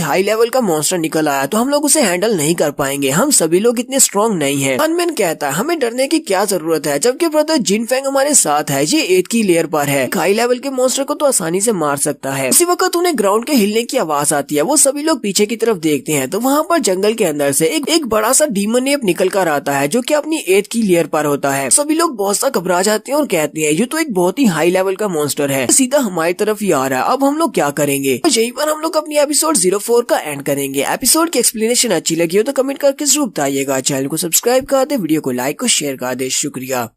हाई लेवल का मॉन्स्टर निकल आया तो हम लोग उसे हैंडल नहीं कर पाएंगे, हम सभी लोग इतने स्ट्रॉन्ग नहीं है। अनमैन कहता है हमें डरने की क्या जरूरत है, जबकि ब्रदर जिन फेंग हमारे साथ है, ये 8th की लेयर पर है, हाई लेवल के मॉन्स्टर को तो आसानी से मार सकता है। इसी वक्त उन्हें ग्राउंड के हिलने की आवाज आती है। वो सभी लोग पीछे की तरफ देखते हैं तो वहाँ पर जंगल के अंदर से एक बड़ा सा डीमन एप निकल कर आता है, जो कि अपनी 8th की लेयर पर होता है। सभी लोग बहुत सा घबरा जाते हैं और कहते हैं ये तो एक बहुत ही हाई लेवल का मॉन्स्टर है, सीधा हमारी तरफ ही आ रहा है, अब हम लोग क्या करेंगे। तो यहीं पर हम लोग अपनी एपिसोड 04 का एंड करेंगे। एपिसोड की एक्सप्लेनेशन अच्छी लगी हो तो कमेंट करके जरूर बताइएगा। चैनल को सब्सक्राइब कर दे, वीडियो को लाइक और शेयर कर दे। शुक्रिया।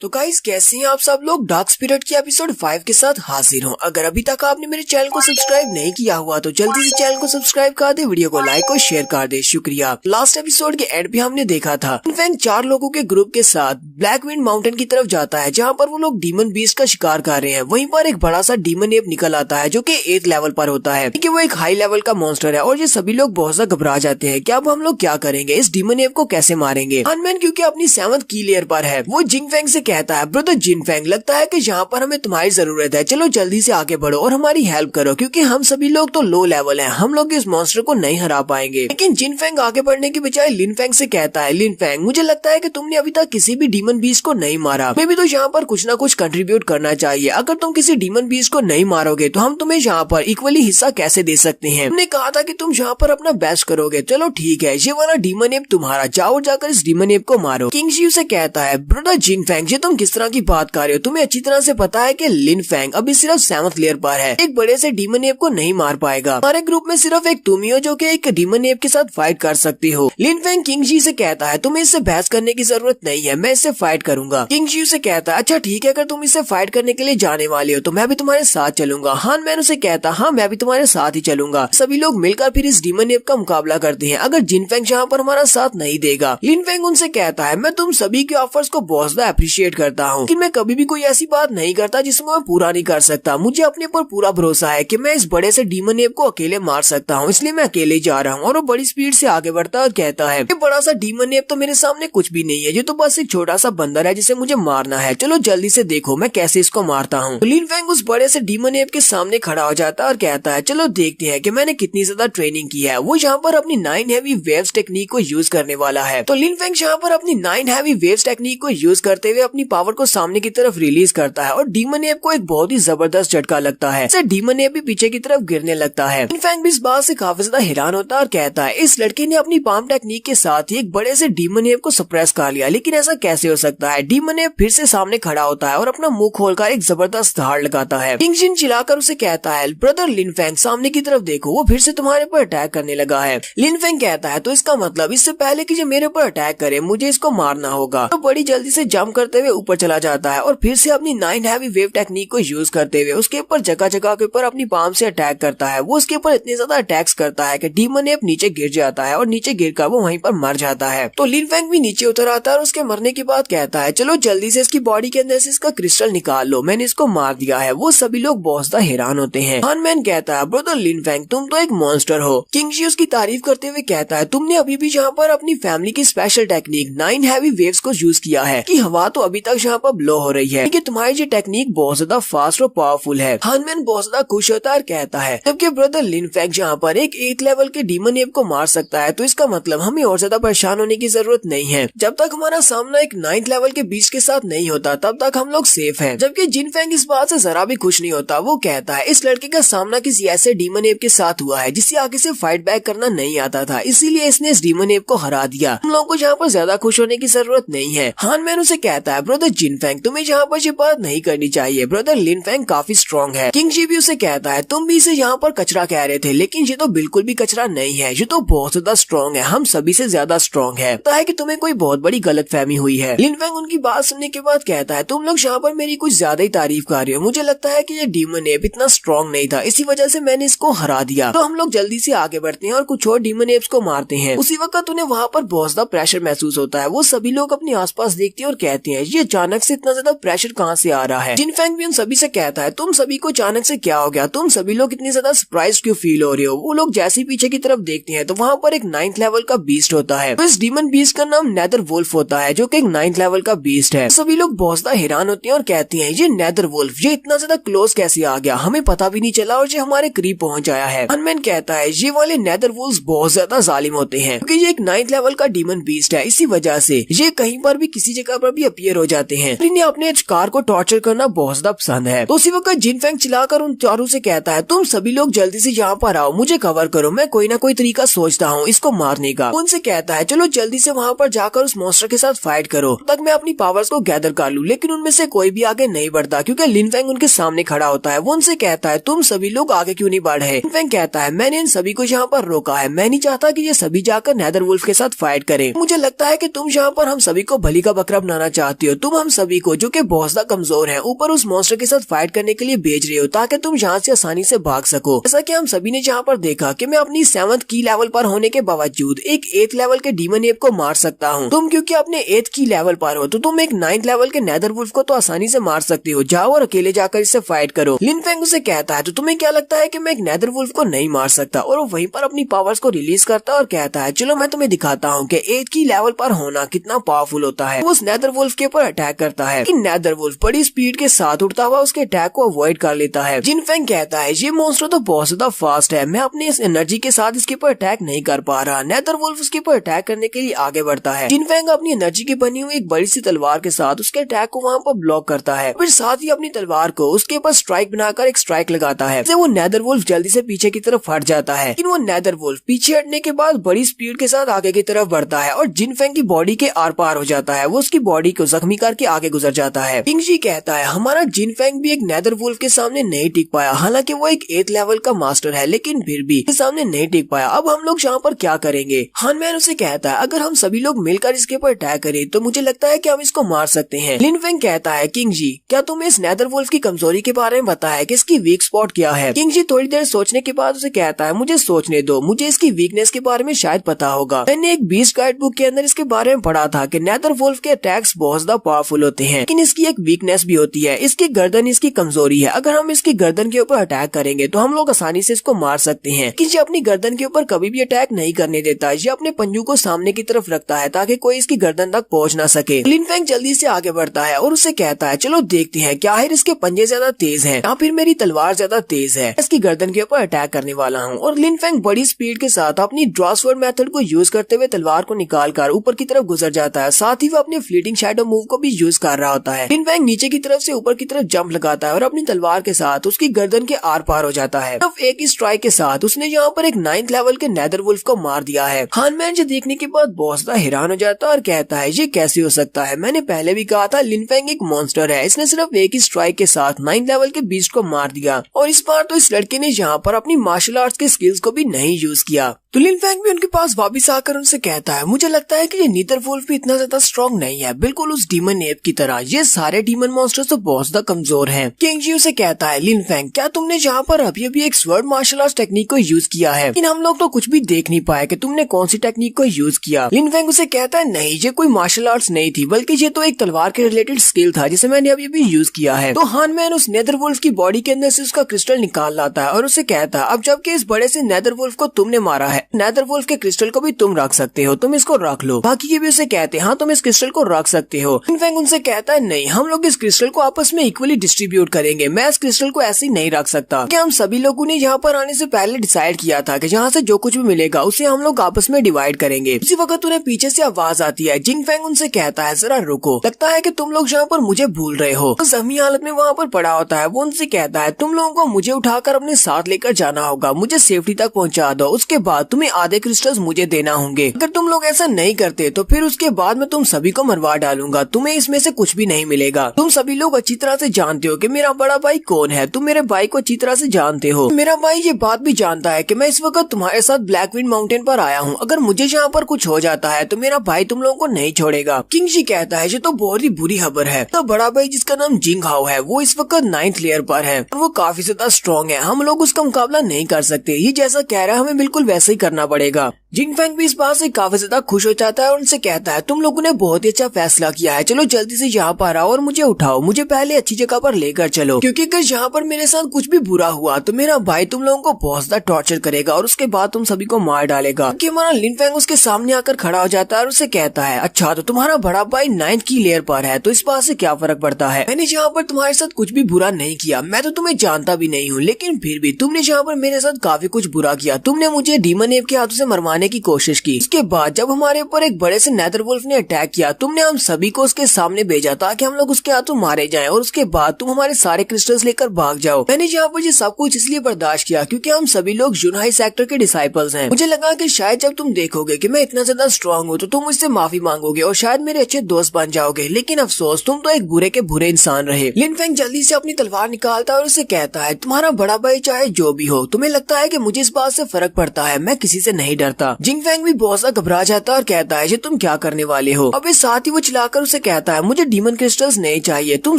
तो गाइस कैसे हैं आप सब लोग, डार्क स्पिरिट की एपिसोड 5 के साथ हाजिर हूँ। अगर अभी तक आपने मेरे चैनल को सब्सक्राइब नहीं किया हुआ तो जल्दी से चैनल को सब्सक्राइब कर दे, वीडियो को लाइक और शेयर कर दे। शुक्रिया। लास्ट एपिसोड के एंड पे हमने देखा था इनफैक्ट 4 लोगों के ग्रुप के साथ ब्लैक विंड माउंटेन की तरफ जाता है, जहाँ पर वो लोग डीमन बीस्ट का शिकार कर रहे हैं। वहीं पर एक बड़ा सा डीमन एप निकल आता है जो कि 8th लेवल पर होता है, क्योंकि वो एक हाई लेवल का मॉन्स्टर है। और ये सभी लोग बहुत सा घबरा जाते हैं कि अब हम लोग क्या करेंगे, इस डीमन एप को कैसे मारेंगे। अनमैन क्योंकि अपनी 7th की लेयर पर है, वो जिंग फेंग से कहता है ब्रदर जिन फेंग लगता है कि यहाँ पर हमें तुम्हारी जरूरत है, चलो जल्दी से आगे बढ़ो और हमारी हेल्प करो, क्योंकि हम सभी लोग तो लो लेवल हैं, हम लोग इस मॉन्स्टर को नहीं हरा पाएंगे। लेकिन जिन फेंग आगे बढ़ने की बजाय लिन फेंग से कहता है लिन फेंग मुझे लगता है कि तुमने अभी तक किसी भी डीमन बीस्ट को नहीं मारा, मैं भी तो यहाँ पर कुछ ना कुछ कंट्रीब्यूट करना चाहिए। अगर तुम किसी डीमन बीस्ट को नहीं मारोगे तो हम तुम्हें यहाँ पर इक्वली हिस्सा कैसे दे सकते हैं। हमने कहा था कि तुम यहाँ पर अपना बेस्ट करोगे, चलो ठीक है ये वाला डीमन एप तुम्हारा, जाओ जाकर इस डीमन एप को मारो। किंग जी से कहता है ब्रदर जिन फेंग ये तुम किस तरह की बात कर रहे हो, तुम्हें अच्छी तरह से पता है कि लिन फेंग अभी सिर्फ 7th लेयर पर है, एक बड़े से डीमन एप को नहीं मार पाएगा। हमारे ग्रुप में सिर्फ एक तुम ही हो जो कि एक डीमन एप के साथ फाइट कर सकती हो। लिन फेंग किंग जी से कहता है तुम्हें इससे बहस करने की जरूरत नहीं है, मैं इससे फाइट करूंगा। किंग जी से कहता है अच्छा ठीक है, अगर तुम इससे फाइट करने के लिए जाने वाले हो तो मैं भी तुम्हारे साथ चलूंगा। हान मैन उसे कहता हाँ मैं भी तुम्हारे साथ ही चलूंगा। सभी लोग मिलकर फिर इस डीमन एप का मुकाबला करते हैं, अगर जिन फेंग यहाँ पर हमारा साथ नहीं देगा। लिन फेंग उनसे कहता है मैं तुम सभी के ऑफर्स को बहुत ज्यादा अप्रिशिएट अप्रिशिएट करता हूँ, लेकिन मैं कभी भी कोई ऐसी बात नहीं करता जिसको मैं पूरा नहीं कर सकता। मुझे अपने पर पूरा भरोसा है कि मैं इस बड़े से डीमन एप को अकेले मार सकता हूँ, इसलिए मैं अकेले ही जा रहा हूँ। और वो बड़ी स्पीड से आगे बढ़ता और कहता है, ये बड़ा सा डीमन एप तो मेरे सामने कुछ भी नहीं है, ये तो बस एक छोटा सा बंदर है जिसे मुझे मारना है। चलो जल्दी से देखो मैं कैसे इसको मारता हूँ। तो लिन फेंग उस बड़े से डीमन एप के सामने खड़ा हो जाता है और कहता है, चलो देखते हैं कि मैंने कितनी ज्यादा ट्रेनिंग की है। वो यहाँ पर अपनी 9 हैवी वेव्स टेक्निक को यूज करने वाला है। तो लिन फेंग यहाँ पर अपनी 9 हैवी वेव्स टेक्निक को यूज करते हुए अपनी पावर को सामने की तरफ रिलीज करता है और डीमन एप को एक बहुत ही जबरदस्त झटका लगता है। इससे डीमन एप भी पीछे की तरफ गिरने लगता है। लिन फेंग भी इस बात से काफी ज्यादा हैरान होता है और कहता है, इस लड़के ने अपनी पाम टेक्निक के साथ ही एक बड़े से डीमन एप को सप्रेस कर लिया, लेकिन ऐसा कैसे हो सकता है। डीमन एप फिर से सामने खड़ा होता है और अपना मुंह खोलकर एक जबरदस्त धाड़ लगाता है। किंग जिन चिल्लाकर उसे कहता है, ब्रदर लिन फेंग सामने की तरफ देखो, वो फिर से तुम्हारे पर अटैक करने लगा है। लिन फेंग कहता है, तो इसका मतलब इससे पहले कि ये मेरे पर अटैक करे मुझे इसको मारना होगा। तो बड़ी जल्दी से जंप करते हुए ऊपर चला जाता है और फिर से अपनी 9 हैवी वेव टेक्निक को यूज करते हुए उसके ऊपर जगह जगह के ऊपर अपनी पाम से अटैक करता है। वो उसके ऊपर इतने ज्यादा अटैक्स करता है कि डीमन एप नीचे गिर जाता है और नीचे गिरकर वो वहीं पर मर जाता है। तो लिन फेंग भी नीचे उतर आता है और उसके मरने के बाद कहता है, चलो जल्दी से इसकी बॉडी के अंदर से इसका क्रिस्टल निकाल लो, मैंने इसको मार दिया है। वो सभी लोग बहुत ज्यादा हैरान होते हैं। हान मैन कहता है, ब्रदर लिन फेंग तुम तो एक मॉन्स्टर हो। किंग जी उसकी तारीफ करते हुए कहता है, तुमने अभी भी यहाँ पर अपनी फैमिली की स्पेशल टेक्निक 9 हैवी वेव्स को यूज किया है कि हवा तो अभी तक यहाँ पर ब्लो हो रही है, कि तुम्हारी ये टेक्निक बहुत ज्यादा फास्ट और पावरफुल है। हान मैन बहुत ज्यादा खुश होता है और कहता है, जबकि ब्रदर लिन फेंग यहाँ पर एक 8th लेवल के डीमन एप को मार सकता है, तो इसका मतलब हमें और ज्यादा परेशान होने की जरूरत नहीं है। जब तक हमारा सामना एक 9th लेवल के बीच के साथ नहीं होता तब तक हम लोग सेफ हैं। जबकि जिन फेंग इस बात से जरा भी खुश नहीं होता। वो कहता है, इस लड़के का सामना किसी ऐसे डीमन एप के साथ हुआ है जिसे आगे से फाइट बैक करना नहीं आता था, इसीलिए इसने इस डीमन एप को हरा दिया। हम लोगों को यहाँ पर ज्यादा खुश होने की जरूरत नहीं है। हान मैन उसे कहता है, ब्रदर जिन फेंग तुम्हें यहाँ पर ये बात नहीं करनी चाहिए, ब्रदर लिन फेंग काफी स्ट्रॉन्ग है। किंग जी भी उसे कहता है, तुम भी इसे यहाँ पर कचरा कह रहे थे, लेकिन ये तो बिल्कुल भी कचरा नहीं है, ये तो बहुत ज्यादा स्ट्रॉन्ग है, हम सभी से ज्यादा स्ट्रॉन्ग है। पता है कि तुम्हें कोई बहुत बड़ी गलतफहमी हुई है। लिन फेंग उनकी बात सुनने के बाद कहता है, तुम लोग यहाँ पर मेरी कुछ ज्यादा ही तारीफ कर रहे हो, मुझे लगता है कि ये डीमन एप इतना स्ट्रॉन्ग नहीं था, इसी वजह से मैंने इसको हरा दिया। तो हम लोग जल्दी से आगे बढ़ते हैं और कुछ और डीमन एप्स को मारते हैं। उसी वक्त उन्हें वहाँ पर बहुत ज्यादा प्रेशर महसूस होता है। वो सभी लोग अपने आसपास देखते हैं और कहते हैं, ये अचानक से इतना ज्यादा प्रेशर कहाँ से आ रहा है। जिन फेंग भी उन सभी से कहता है, तुम सभी को अचानक से क्या हो गया, तुम सभी लोग इतनी ज्यादा सरप्राइज क्यों फील हो रहे हो। वो लोग जैसे पीछे की तरफ देखते हैं तो वहाँ पर एक 9th लेवल का बीस्ट होता है। तो इस डीमन बीस्ट का नाम नेदर वुल्फ होता है, जो कि एक 9th लेवल का बीस्ट है। सभी लोग बहुत ज्यादा हैरान होते हैं और कहते हैं, ये नेदर वुल्फ ये इतना ज्यादा क्लोज कैसे आ गया, हमें पता भी नहीं चला और ये हमारे करीब पहुंच आया है। अनमैन कहता है, ये वाले नेदर वुल्फ बहुत ज्यादा जालिम होते हैं, क्योंकि ये एक 9th लेवल का डीमन बीस्ट है, इसी वजह से ये कहीं पर भी किसी जगह पर भी अपीयर हो जाते हैं। इन्हें अपने कार को टॉर्चर करना बहुत ज्यादा पसंद है। तो उसी वक्त जिन फेंग चिल्लाकर उन चारों से कहता है, तुम सभी लोग जल्दी से यहाँ पर आओ, मुझे कवर करो, मैं कोई ना कोई तरीका सोचता हूँ इसको मारने का। उनसे कहता है, चलो जल्दी से वहाँ पर जाकर उस मॉन्स्टर के साथ फाइट करो, तक मैं अपनी पावर्स को गैदर कर लूँ। लेकिन उनमें से कोई भी आगे नहीं बढ़ता, क्योंकि लिन फेंग उनके सामने खड़ा होता है। वो उनसे कहता है, तुम सभी लोग आगे क्यों नहीं बढ़ रहे। लिन फेंग कहता है, मैंने इन सभी को यहाँ पर रोका है, मैं नहीं चाहता कि ये सभी जाकर नेदर वुल्फ के साथ फाइट करें। मुझे लगता है कि तुम यहाँ पर हम सभी को बलि का बकरा बनाना चाहती हो। तुम हम सभी को, जो कि बहुत ज्यादा कमजोर हैं, ऊपर उस मॉन्स्टर के साथ फाइट करने के लिए भेज रहे हो, ताकि तुम यहाँ से आसानी से भाग सको। जैसा कि हम सभी ने यहाँ पर देखा कि मैं अपनी 7th की लेवल पर होने के बावजूद एक 8th लेवल के डीमन एप को मार सकता हूँ। तुम क्योंकि अपने 8th की लेवल पर हो, तो तुम एक 9th लेवल के नेदर वुल्फ को तो आसानी से मार सकते हो, जाओ और अकेले जाकर इससे फाइट करो। लिन फेंग उसे कहता है, तो तुम्हें क्या लगता है कि मैं एक नेदर वुल्फ को नहीं मार सकता। और वो वहीं पर अपनी पावर्स को रिलीज करता है और कहता है, चलो मैं तुम्हें दिखाता हूँ कि 8th की लेवल पर होना कितना पावरफुल होता है। वो उस नेदर वुल्फ के ऊपर अटैक करता है, लेकिन नेदर वुल्फ बड़ी स्पीड के साथ उड़ता हुआ उसके अटैक को अवॉइड कर लेता है। जिन फेंग कहता है, ये मॉन्स्टर तो बहुत ज्यादा फास्ट है, मैं अपनी इस एनर्जी के साथ इसके ऊपर अटैक नहीं कर पा रहा। नेदर वुल्फ उसके ऊपर अटैक करने के लिए आगे बढ़ता है। जिन फेंग अपनी एनर्जी की बनी हुई एक बड़ी सी तलवार के साथ उसके अटैक को वहाँ पर ब्लॉक करता है, फिर साथ ही अपनी तलवार को उसके ऊपर स्ट्राइक बनाकर एक स्ट्राइक लगाता है। वो नेदर वुल्फ जल्दी से पीछे की तरफ हट जाता है, लेकिन वो नेदर वुल्फ पीछे हटने के बाद बड़ी स्पीड के साथ आगे की तरफ बढ़ता है और जिन फेंग की बॉडी के आर पार हो जाता है। वो उसकी बॉडी को जख्मी करके आगे गुजर जाता है। किंग जी कहता है, हमारा जिन फेंग भी एक नेदर वुल्फ के सामने नहीं टिक पाया, हालांकि वो एक 8th लेवल का मास्टर है, लेकिन फिर भी इसके सामने नहीं टिक पाया। अब हम लोग यहाँ पर क्या करेंगे। हान मैन उसे कहता है, अगर हम सभी लोग मिलकर इसके ऊपर अटैक करें तो मुझे लगता है कि हम इसको मार सकते हैं। लिन फेंग कहता है, किंग जी क्या तुम्हें इस नेदर वुल्फ की कमजोरी के बारे में पता है कि इसकी वीक स्पॉट क्या है। किंग जी थोड़ी देर सोचने के बाद उसे कहता है, मुझे सोचने दो, मुझे इसकी वीकनेस के बारे में शायद पता होगा। मैंने एक बीस्ट गाइड बुक के अंदर इसके बारे में पढ़ा था कि नेदर वुल्फ के अटैक्स बहुत ज्यादा पावरफुल होते हैं, लेकिन इसकी एक वीकनेस भी होती है, इसकी गर्दन इसकी कमजोरी है। अगर हम इसकी गर्दन के ऊपर अटैक करेंगे तो हम लोग आसानी से इसको मार सकते हैं, कि ये अपनी गर्दन के ऊपर कभी भी अटैक नहीं करने देता। ये अपने पंजों को सामने की तरफ रखता है ताकि कोई इसकी गर्दन तक पहुंच ना सके। लिन फेंग जल्दी से आगे बढ़ता है और उसे कहता है चलो देखते हैं क्या है इसके पंजे ज्यादा तेज हैं या फिर मेरी तलवार ज्यादा तेज है। इसकी गर्दन के ऊपर अटैक करने वाला हूँ। और लिन फेंग बड़ी स्पीड के साथ अपनी ड्रॉसवर्ड मेथड को यूज करते हुए तलवार को निकालकर ऊपर की तरफ गुजर जाता है। साथ ही वो अपने फ्लीटिंग शैडो मूव को भी यूज कर रहा होता है। लिन फेंग नीचे की तरफ से ऊपर की तरफ जंप लगाता है और अपनी तलवार के साथ उसकी गर्दन के आर पार हो जाता है। सिर्फ एक ही स्ट्राइक के साथ उसने यहाँ पर एक 9th लेवल के नेदर वुल्फ को मार दिया है। हानमैन ये देखने के बाद बहुत ज्यादा हैरान हो जाता है और कहता है ये कैसे हो सकता है, मैंने पहले भी कहा था लिन फेंग एक मॉन्स्टर है, इसने सिर्फ एक ही स्ट्राइक के साथ 9th लेवल के बीस्ट को मार दिया। और इस बार तो इस लड़के ने यहाँ पर अपनी मार्शल आर्ट्स के स्किल्स को भी नहीं यूज किया। तो लिन फेंग भी उनके पास वापस आकर उनसे कहता है मुझे लगता है कि ये नीदर वुल्फ भी इतना ज्यादा स्ट्रॉन्ग नहीं है, बिल्कुल उस डीमन एप की तरह। ये सारे डीमन मॉन्स्टर्स तो बहुत ज्यादा कमजोर हैं। किंग जी उसे कहता है लिन फेंग क्या तुमने यहाँ पर अभी एक स्वर्ड मार्शल आर्ट्स टेक्निक को यूज किया है, लेकिन हम लोग तो कुछ भी देख नहीं पाए कि तुमने कौन सी टेक्निक को यूज किया। लिन फेंग उसे कहता है नहीं ये कोई मार्शल आर्ट्स नहीं थी, बल्कि ये तो एक तलवार के रिलेटेड स्किल था जिसे मैंने अभी यूज किया है। तो हानमैन उस नेदर वुल्फ की बॉडी के अंदर से उसका क्रिस्टल निकाल लाता है और उसे कहता है अब जबकि इस बड़े से नेदर वुल्फ को तुमने मारा है, नेदर वुल्फ के क्रिस्टल को भी तुम रख सकते हो, तुम इसको रख लो। बाकी ये भी उसे कहते हैं हाँ तुम इस क्रिस्टल को रख सकते हो। लिन फेंग उनसे कहता है नहीं हम लोग इस क्रिस्टल को आपस में इक्वली डिस्ट्रीब्यूट करेंगे, मैं इस क्रिस्टल को ऐसे ही नहीं रख सकता। क्या हम सभी लोगों ने यहाँ पर आने से पहले डिसाइड किया था कि यहाँ से जो कुछ भी मिलेगा उसे हम लोग आपस में डिवाइड करेंगे। उसी वक्त उन्हें पीछे से आवाज आती है। जिंग फेंग उनसे कहता है जरा रुको, लगता है कि तुम लोग यहाँ पर मुझे भूल रहे हो। तो जख्मी हालत में वहाँ पर पड़ा होता है। वो उनसे कहता है तुम लोगों को मुझे उठाकर अपने साथ लेकर जाना होगा, मुझे सेफ्टी तक पहुँचा दो, उसके बाद तुम्हें आधे क्रिस्टल्स मुझे देना होंगे। अगर तुम लोग ऐसा नहीं करते तो फिर उसके बाद मैं तुम सभी को मरवा डालूंगा, तुम्हें इसमें से कुछ भी नहीं मिलेगा। तुम सभी लोग अच्छी तरह से जानते हो कि मेरा बड़ा भाई कौन है, तुम मेरे भाई को अच्छी तरह से जानते हो। मेरा भाई ये बात भी जानता है कि मैं इस वक्त तुम्हारे साथ ब्लैकविंड माउंटेन पर आया हूँ, अगर मुझे यहाँ पर कुछ हो जाता है तो मेरा भाई तुम लोगों को नहीं छोड़ेगा। किंग जी कहता है ये तो बहुत ही बुरी खबर है। तो बड़ा भाई जिसका नाम जिंग हाओ है वो इस वक्त 9th लेयर पर है और वो काफी ज्यादा स्ट्रॉन्ग है, हम लोग उसका मुकाबला नहीं कर सकते, ये जैसा कह रहा है हमें बिल्कुल वैसा ही करना पड़ेगा। जिंग फेंग भी इस बात से काफी ज्यादा खुश हो जाता है और उनसे कहता है तुम लोगों ने बहुत ही अच्छा फैसला किया है, चलो जल्दी से यहाँ पर आओ और मुझे उठाओ, मुझे पहले अच्छी जगह पर लेकर चलो, क्योंकि अगर यहाँ पर मेरे साथ कुछ भी बुरा हुआ तो मेरा भाई तुम लोगों को बहुत ज्यादा टॉर्चर करेगा और उसके बाद तुम सभी को मार डालेगा। क्योंकि हमारा लिन फेंग उसके सामने आकर खड़ा हो जाता है और उसे कहता है अच्छा तो तुम्हारा बड़ा भाई 9th की लेयर पर है तो इस बात से क्या फर्क पड़ता है, मैंने यहाँ पर तुम्हारे साथ कुछ भी बुरा नहीं किया, मैं तो तुम्हें जानता भी नहीं हूँ, लेकिन फिर भी तुमने यहाँ पर मेरे साथ काफी कुछ बुरा किया, तुमने मुझे डीमन एप के हाथों से मरवाने की कोशिश की। इसके बाद जब हमारे ऊपर एक बड़े से नेदर वुल्फ ने अटैक किया तुमने हम सभी को उसके सामने भेजा ताकि हम लोग उसके हाथों मारे जाएं और उसके बाद तुम हमारे सारे क्रिस्टल्स लेकर भाग जाओ। मैंने यहाँ पर ये सब कुछ इसलिए बर्दाश्त किया क्योंकि हम सभी लोग यूनहाई सेक्टर के डिसाइपल्स हैं। मुझे लगा कि शायद जब तुम देखोगे कि मैं इतना ज्यादा स्ट्रॉन्ग हूँ तो तुम मुझसे माफी मांगोगे और शायद मेरे अच्छे दोस्त बन जाओगे, लेकिन अफसोस तुम तो एक बुरे के बुरे इंसान रहे। लिन फेंग जल्दी से अपनी तलवार निकालता है और उसे कहता है तुम्हारा बड़ा भाई चाहे जो भी हो, तुम्हें लगता है कि मुझे इस बात से फर्क पड़ता है, मैं किसी से नहीं डरता। जिंग फेंग भी बहुत सा घबरा जाता है और कहता है ये तुम क्या करने वाले हो। अब इस साथ ही वो चिल्लाकर उसे कहता है मुझे डीमन क्रिस्टल्स नहीं चाहिए, तुम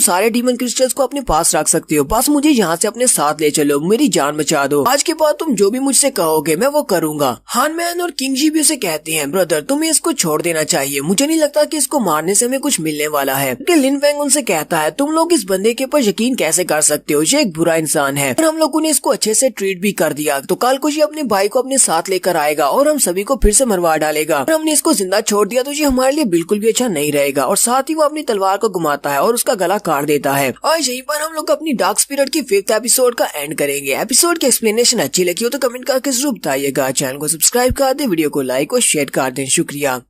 सारे डीमन क्रिस्टल्स को अपने पास रख सकते हो, बस मुझे यहाँ से अपने साथ ले चलो, मेरी जान बचा दो, आज के बाद तुम जो भी मुझसे कहोगे मैं वो करूंगा। हानमैन और किंग जी भी उसे कहते हैं ब्रदर तुम्हें इसको छोड़ देना चाहिए, मुझे नहीं लगता कि इसको मारने से हमें कुछ मिलने वाला है। लिन फेंग उनसे कहता है तुम लोग इस बंदे के ऊपर यकीन कैसे कर सकते हो, ये एक बुरा इंसान है और हम लोगों ने इसको अच्छे से ट्रीट भी कर दिया, तो कल को ये अपने भाई को अपने साथ लेकर आएगा और हम सभी को फिर से मरवा डालेगा। और हमने इसको जिंदा छोड़ दिया तो ये हमारे लिए बिल्कुल भी अच्छा नहीं रहेगा। और साथ ही वो अपनी तलवार को घुमाता है और उसका गला काट देता है। और यहीं पर हम लोग अपनी डार्क स्पिरिट की 5th एपिसोड का एंड करेंगे। एपिसोड की एक्सप्लेनेशन अच्छी लगी हो तो कमेंट करके जरूर बताइएगा। चैनल को सब्सक्राइब कर दे, वीडियो को लाइक और शेयर कर दें। शुक्रिया।